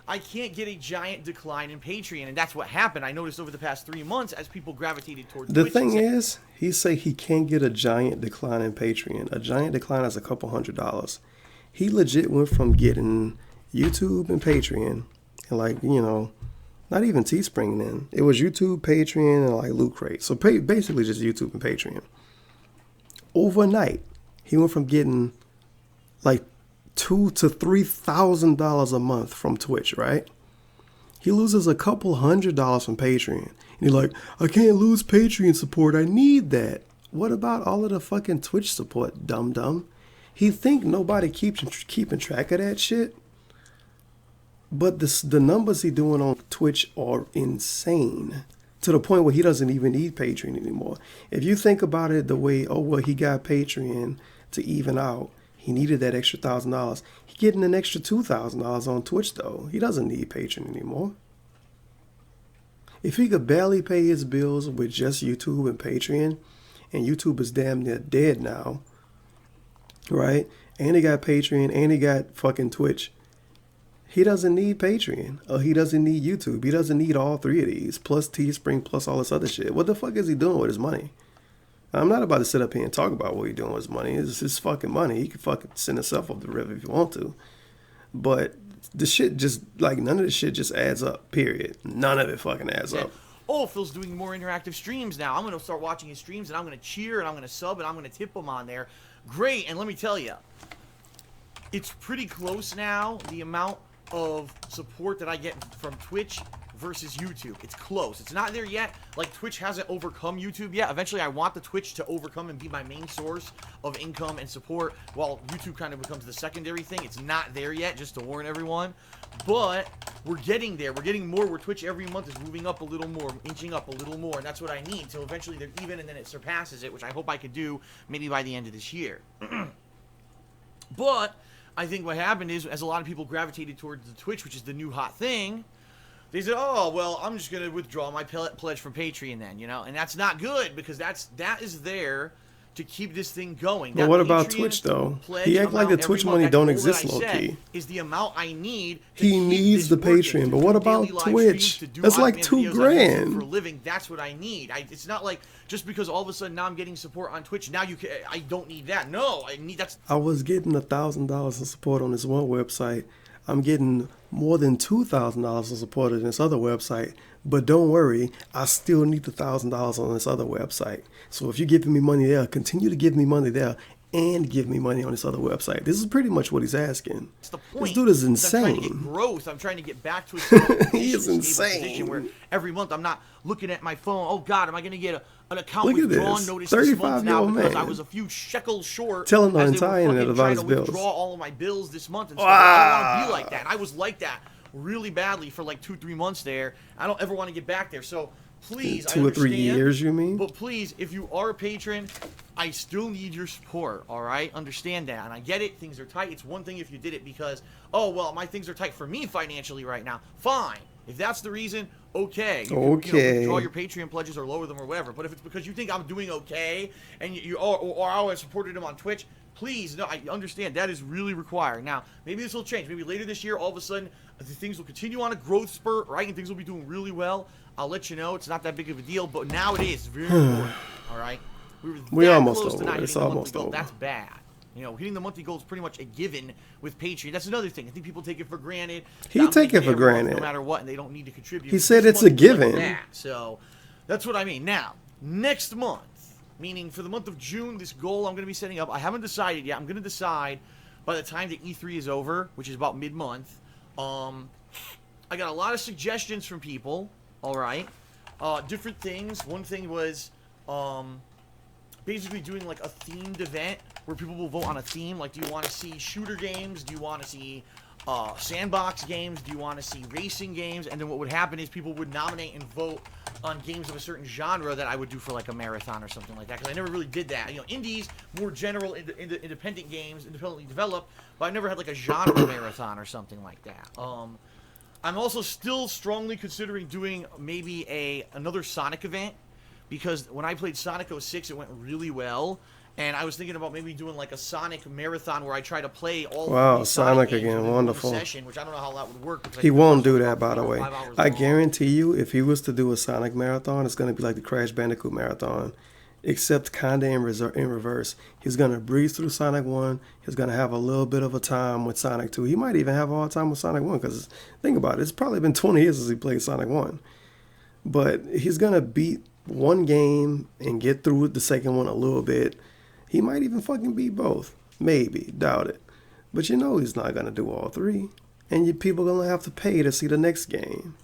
I can't get a giant decline in Patreon, and that's what happened. I noticed over the past 3 months as people gravitated towards The Twitch. thing is, he say he can't get a giant decline in Patreon. A giant decline is a couple $100. He legit went from getting YouTube and Patreon and, like, you know, Not even Teespring then. It was YouTube, Patreon, and like Loot Crate. So basically just YouTube and Patreon. Overnight, he went from getting like $2,000 to $3,000 a month from Twitch, right? He loses a couple $100 from Patreon. And he's like, I can't lose Patreon support. I need that. What about all of the fucking Twitch support, dum-dum? He think nobody keeping track of that shit? But the numbers he doing on Twitch are insane. To the point where he doesn't even need Patreon anymore. If you think about it the way, oh, well, he got Patreon to even out. He needed that extra $1,000. He getting an extra $2,000 on Twitch, though. He doesn't need Patreon anymore. If he could barely pay his bills with just YouTube and Patreon, and YouTube is damn near dead now, right? And he got Patreon, and he got fucking Twitch. He doesn't need Patreon, or he doesn't need YouTube. He doesn't need all three of these, plus Teespring, plus all this other shit. What the fuck is he doing with his money? I'm not about to sit up here and talk about what he's doing with his money. It's his fucking money. He can fucking send himself up the river if he want to. But the shit just, like, none of this shit just adds up, period. None of it fucking adds up. Oh, Phil's doing more interactive streams now. I'm going to start watching his streams, and I'm going to cheer, and I'm going to sub, and I'm going to tip him on there. Great, and let me tell you, it's pretty close now, the amount of support that I get from Twitch versus YouTube. It's close. It's not there yet. Like, Twitch hasn't overcome YouTube yet. Eventually, I want the Twitch to overcome and be my main source of income and support, while YouTube kind of becomes the secondary thing. It's not there yet, just to warn everyone. But we're getting there. We're getting more where Twitch every month is moving up a little more, inching up a little more, and that's what I need. So eventually they're even, and then it surpasses it, which I hope I could do maybe by the end of this year. But I think what happened is, as a lot of people gravitated towards the Twitch, which is the new hot thing, they said, oh, well, I'm just going to withdraw my pledge from Patreon then, you know? And that's not good, because that is there to keep this thing going. But what about Twitch, though? He act like the Twitch money don't exist, low-key. Is the amount I need. He needs the Patreon, but what about Twitch? That's like $2,000 for a living. That's what I need. It's not like just because all of a sudden now I'm getting support on Twitch. Now I don't need that. No, I need that's. I was getting $1,000 in support on this one website. I'm getting more than $2,000 in support on this other website. But don't worry, I still need the $1,000 on this other website. So if you're giving me money there, continue to give me money there and give me money on this other website. This is pretty much what he's asking. That's the point. This dude is insane. insane. I'm trying to get growth. I'm trying to get back to a he is insane. Where every month I'm not looking at my phone. Oh God, am I going to get an account Look at withdrawn this. notice this month now because man. I was a few shekels short. Telling the as entire they were internet about his trying to bills. withdraw all of my bills this month and stuff. I don't want to be like that. And I was like that really badly for like 2-3 months there. I don't ever want to get back there. So please, 2 or 3 years, you mean? But please, if you are a patron, I still need your support, all right? Understand that. And I get it. Things are tight. It's one thing if you did it because, oh, well, my things are tight for me financially right now. Fine. If that's the reason, okay. You can, withdraw your Patreon pledges or lower them or whatever. But if it's because you think I'm doing okay and or I supported him on Twitch, please, no, I understand. That is really required. Now, maybe this will change. Maybe later this year, all of a sudden, things will continue on a growth spurt, right? And things will be doing really well. I'll let you know. It's not that big of a deal, but now it is. It's very important, all right? We're almost close to over. not It's hitting the almost monthly goal. over. That's bad. You know, hitting the monthly goal is pretty much a given with Patreon. That's another thing. I think people take it for granted. He take it for granted. No matter what, and they don't need to contribute. He said it's a given. So that's what I mean. Now, next month, meaning for the month of June, this goal I'm going to be setting up, I haven't decided yet. I'm going to decide by the time the E3 is over, which is about mid-month. I got a lot of suggestions from people, all right? Different things. One thing was basically doing like a themed event where people will vote on a theme. Like, do you want to see shooter games? Do you want to see sandbox games? Do you want to see racing games? And then what would happen is people would nominate and vote on games of a certain genre that I would do for like a marathon or something like that, because I never really did that. You know, indies, more general independent games, independently developed, but I never had like a genre marathon or something like that. I'm also still strongly considering doing maybe another Sonic event, because when I played Sonic 06, it went really well. And I was thinking about maybe doing like a Sonic marathon where I try to play all of these Sonic games again, within wonderful. one session, which I don't know how that would work. He won't do that, by the way. 5 hours I long. guarantee you, if he was to do a Sonic marathon, it's going to be like the Crash Bandicoot marathon. except kinda in reverse. He's gonna breeze through Sonic 1. He's gonna have a little bit of a time with Sonic 2. He might even have a hard time with Sonic 1, because think about it, it's probably been 20 years since he played Sonic 1. But he's gonna beat one game and get through with the second one a little bit. He might even fucking beat both. Maybe. Doubt it. But you know he's not gonna do all three. And you people gonna have to pay to see the next game.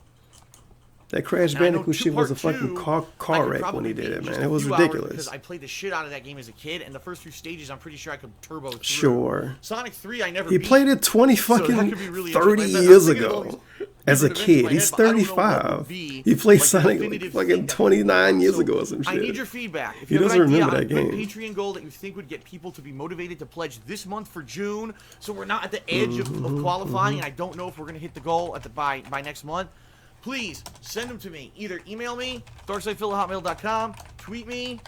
That Crash Bandicoot shit was a fucking car wreck when he did it, man. It was ridiculous. Because I played the shit out of that game as a kid, and the first few stages, I'm pretty sure I could turbo through. Sure. Sonic 3, I never He beat. played it 20 fucking 30 years ago. As a kid. He's 35. He played Sonic like fucking 29 years ago or some shit. I need your feedback. If He you have doesn't an idea remember on a that good game. Patreon goal that you think would get people to be motivated to pledge this month for June, so we're not at the edge of qualifying, and I don't know if we're going to hit the goal at the by next month, please send them to me. Either email me, darksidefil@hotmail.com, tweet me,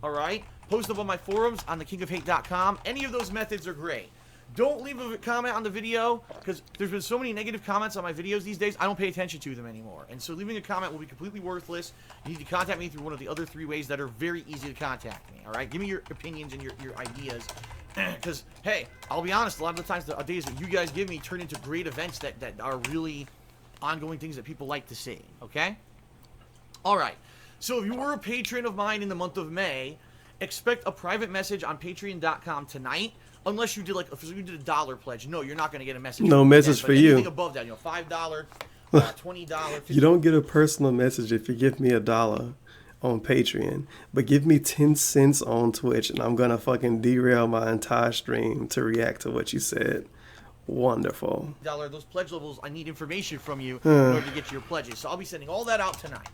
all right? Post them on my forums on thekingofhate.com. Any of those methods are great. Don't leave a comment on the video, because there's been so many negative comments on my videos these days, I don't pay attention to them anymore. And so leaving a comment will be completely worthless. You need to contact me through one of the other 3 ways that are very easy to contact me, all right? Give me your opinions and your ideas. Because, hey, I'll be honest, a lot of the times the ideas that you guys give me turn into great events that are really ongoing things that people like to see, okay? All right. So if you were a patron of mine in the month of May, expect a private message on patreon.com tonight. Unless you did if you did a $1 pledge, no, you're not going to get a message. No message for you. Anything above that, $5, $20, $50. You don't get a personal message if you give me $1 on Patreon, but give me 10 cents on Twitch, and I'm gonna fucking derail my entire stream to react to what you said. Wonderful. Those pledge levels, I need information from you in order to get your pledges. So I'll be sending all that out tonight.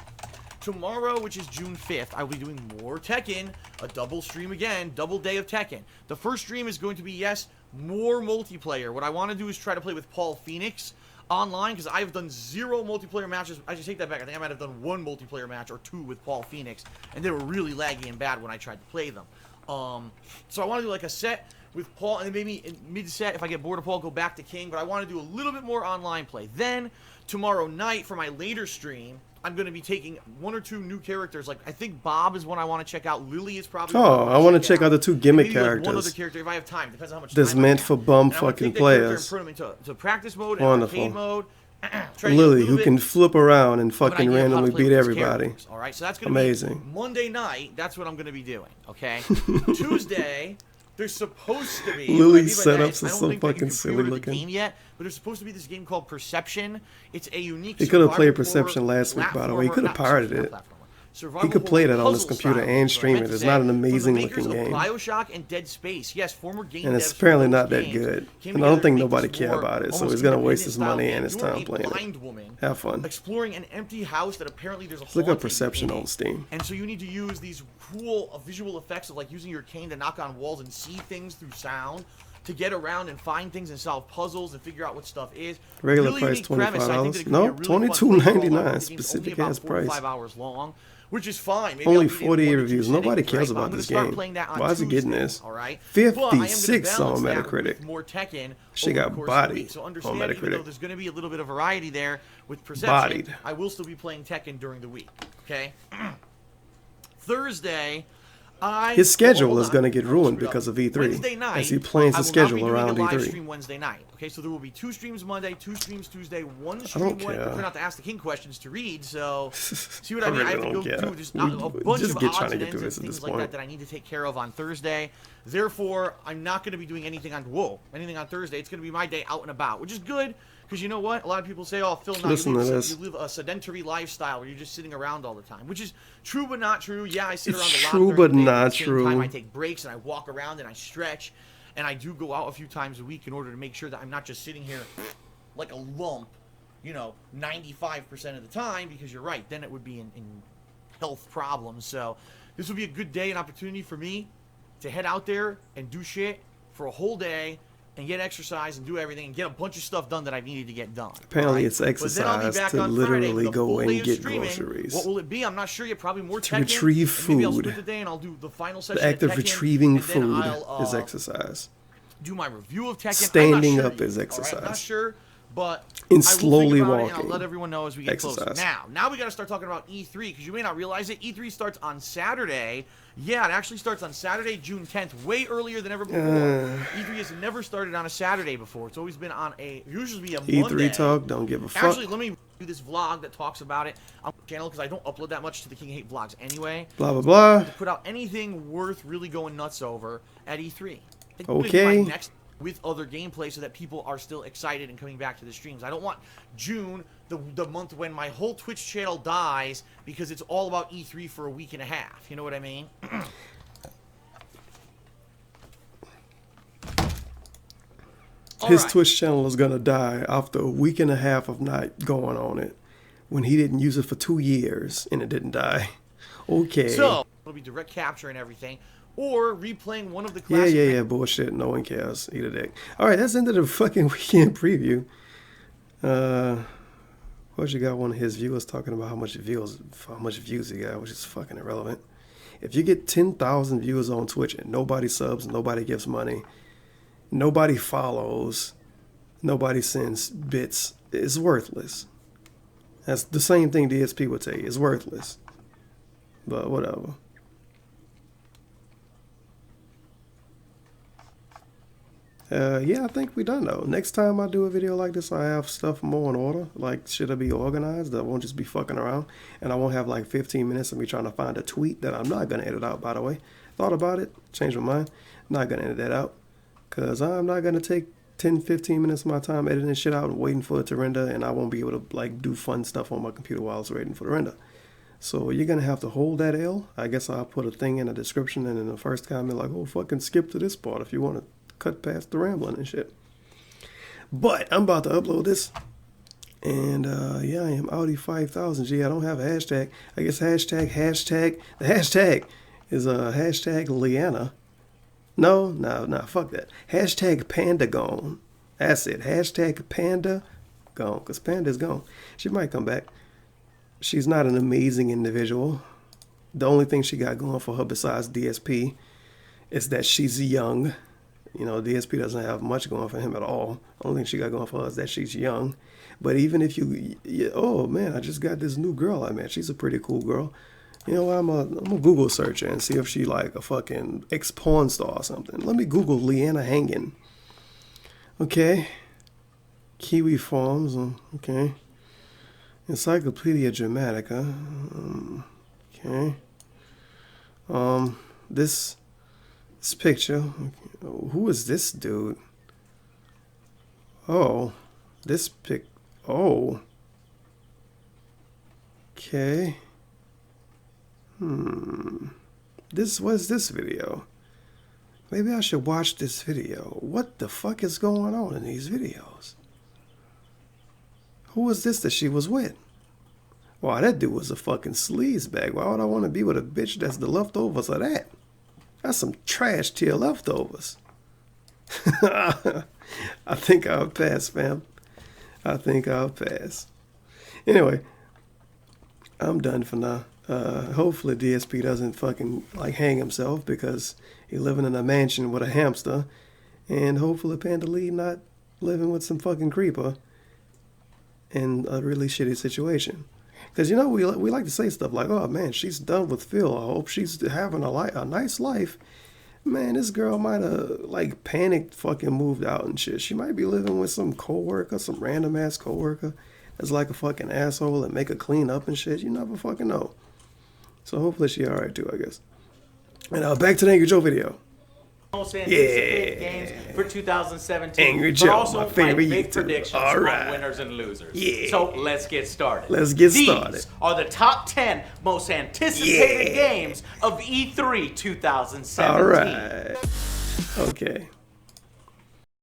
Tomorrow, which is June 5th, I will be doing more Tekken, a double stream again, double day of Tekken. The first stream is going to be, yes, more multiplayer. What I want to do is try to play with Paul Phoenix online, because I've done 0 multiplayer matches. I should take that back. I think I might have done 1 multiplayer match or 2 with Paul Phoenix, and they were really laggy and bad when I tried to play them. So I want to do like a set with Paul, and then maybe in mid-set, if I get bored of Paul, go back to King, but I want to do a little bit more online play. Then, tomorrow night, for my later stream, I'm going to be taking 1 or 2 new characters. Like, I think Bob is one I want to check out. Lily is probably one I want to check out the 2 gimmick characters. One other character, if I have time. Depends on how much that's time meant I have. for bum And fucking I'm gonna take that character players. and put him into practice mode Wonderful. and arcade mode. Try to get a Lily, little who bit can flip around and of an fucking idea of how to randomly play beat with these everybody. characters. All right, so that's going to Amazing. be Monday night. That's what I'm going to be doing, okay? Tuesday, there's supposed to be... Lily's what I mean by that setups is, are I don't so think that you fucking can silly pre-order the looking. game yet, but there's supposed to be this game called Perception. It's a unique He could have played survival Perception horror last week, by the way. He platformer- could have not pirated survival it. platformer. Survival He could play horror that on his puzzle computer style, and is what I stream meant it. to It's say. not an From the amazing makers looking of game. BioShock and Dead Space. Yes, former game And devs it's from apparently those not that games good. came And I don't together think to make nobody this care more about it, so almost he's gonna waste his independent money style and his game. You're time a playing it. blind woman Have fun. exploring an empty house that apparently there's a Let's look up haunting Perception in it. on Steam. And so you need to use these cool visual effects of like using your cane to knock on walls and see things through sound to get around and find things and solve puzzles and figure out what stuff is. Regular Really price unique premise. I think that $25. it could be No, a really fun play $22.99, overall. The game's specific only about ass 4 to price. 5 hours long, which is fine. Maybe Only I'll beat it in 48 1 to 2 reviews. sittings, Nobody right? cares But I'm about gonna this start game. playing that on Why is he getting Tuesday, this? All right. 56 But I am on gonna balance that Metacritic. with more Tekken She over got the course of the bodied week. So on understand, even Metacritic. though there's going to be a little bit of variety there with Perception, Bodied. I will still be playing Tekken during the week. Okay. Thursday. His schedule is going going to get ruined because of E3, Wednesday night, as he plans I his will schedule not be doing around a live E3. stream Wednesday night. Okay, so there will be 2 streams Monday, 2 streams Tuesday, 1 I stream don't Wednesday. care. We're not to ask the king questions to read, so see what I I mean? really I have to don't go care. through just a bunch Just of get odds trying to and get through ends this and at things this like point. that that I need to take care of on Thursday. Therefore, I'm not going to be doing anything on Thursday. It's going to be my day out and about, which is good. Because you know what? A lot of people say, oh, Phil, now Listen to this. you live a sedentary lifestyle where you're just sitting around all the time. Which is true but not true. Yeah, I sit It's around a lot true during but the day, not at the same true. time, I take breaks and I walk around and I stretch. And I do go out a few times a week in order to make sure that I'm not just sitting here like a lump, 95% of the time. Because you're right, then it would be in health problems. So this would be a good day, an opportunity for me to head out there and do shit for a whole day and get exercise and do everything and get a bunch of stuff done that I needed to get done. Apparently Alright? it's But then I'll be exercise back to on literally Friday with a go full and day of get streaming. groceries. What will it be? I'm not sure yet. Probably more To Tekken. retrieve And maybe I'll food. split the day and I'll do the final session The act of of Tekken, retrieving and then food I'll, is exercise. do my review of Tekken. Standing I'm not up sure is yet, all right? I'm not exercise. sure, But In I will slowly think about it, and walking I'll let everyone know as we get closer. exercise. Now we got to start talking about E3 because you may not realize it. E3 starts on Saturday. Yeah, it actually starts on Saturday, June 10th, way earlier than ever before. E3 has never started on a Saturday before. It's always been on usually a Monday. E3 talk, don't give a fuck. Actually, let me do this vlog that talks about it on the channel because I don't upload that much to the King Hate vlogs anyway. Blah, blah, blah. To put out anything worth really going nuts over at E3. I think Okay. my next with other gameplay so that people are still excited and coming back to the streams. I don't want June, the month when my whole Twitch channel dies because it's all about E3 for a week and a half. You know what I mean? His Alright. Twitch channel is gonna die after a week and a half of not going on it, when he didn't use it for 2 years and it didn't die. Okay. So, it'll be direct capture and everything. Or replaying one of the yeah, classic... bullshit. No one cares. Eat a dick. All right, that's the end of the fucking weekend preview. Course, you got one of his viewers talking about how much views he got, which is fucking irrelevant. If you get 10,000 viewers on Twitch and nobody subs, nobody gives money, nobody follows, nobody sends bits, it's worthless. That's the same thing DSP would say. It's worthless. But whatever. Yeah, I think we done though. Next time I do a video like this, I have stuff more in order. Like, should I be organized? I won't just be fucking around. And I won't have like 15 minutes of me trying to find a tweet that I'm not going to edit out, by the way. Thought about it, changed my mind. Not going to edit that out. Because I'm not going to take 10, 15 minutes of my time editing shit out and waiting for it to render. And I won't be able to like do fun stuff on my computer while it's waiting for the render. So you're going to have to hold that L. I guess I'll put a thing in the description and in the first comment like, oh, fucking skip to this part if you want to cut past the rambling and shit. But I'm about to upload this. And yeah, I am Audi 5000. Gee, I don't have a hashtag. I guess hashtag. The hashtag is hashtag Leanna. No, fuck that. Hashtag Panda gone. That's it. Hashtag Panda gone. Because Panda's gone. She might come back. She's not an amazing individual. The only thing she got going for her besides DSP is that she's young. You know, DSP doesn't have much going for him at all. Only thing she got going for her is that she's young. But even if oh man, I just got this new girl I met. She's a pretty cool girl. You know, I'm a Google searcher and see if she like a fucking ex-porn star or something. Let me Google Leanna Hangen. Okay. Kiwi Farms. Okay. Encyclopedia Dramatica. Okay. This picture. Who is this dude? Oh, this pic. Oh. Okay. What is this video? Maybe I should watch this video. What the fuck is going on in these videos? Who was this that she was with? Wow, that dude was a fucking sleazebag. Why would I want to be with a bitch that's the leftovers of that? That's some trash tier leftovers. I think I'll pass, fam. I think I'll pass. Anyway, I'm done for now. Hopefully DSP doesn't fucking like hang himself because he's living in a mansion with a hamster. And hopefully Panda Lee not living with some fucking creeper in a really shitty situation. Because, you know, we like to say stuff like, oh, man, she's done with Phil. I hope she's having a nice life. Man, this girl might have, like, panicked, fucking moved out and shit. She might be living with some coworker, some random-ass coworker that's like a fucking asshole and make her clean up and shit. You never fucking know. So hopefully she all right, too, I guess. And back to the Angry Joe video. Most anticipated games for 2017. Angry but Joe, also my favorite big YouTuber. predictions All on right. winners and losers. Yeah. So let's get started. Let's get These started. are the top 10 most anticipated Yeah. games of E3 2017. All right. Okay.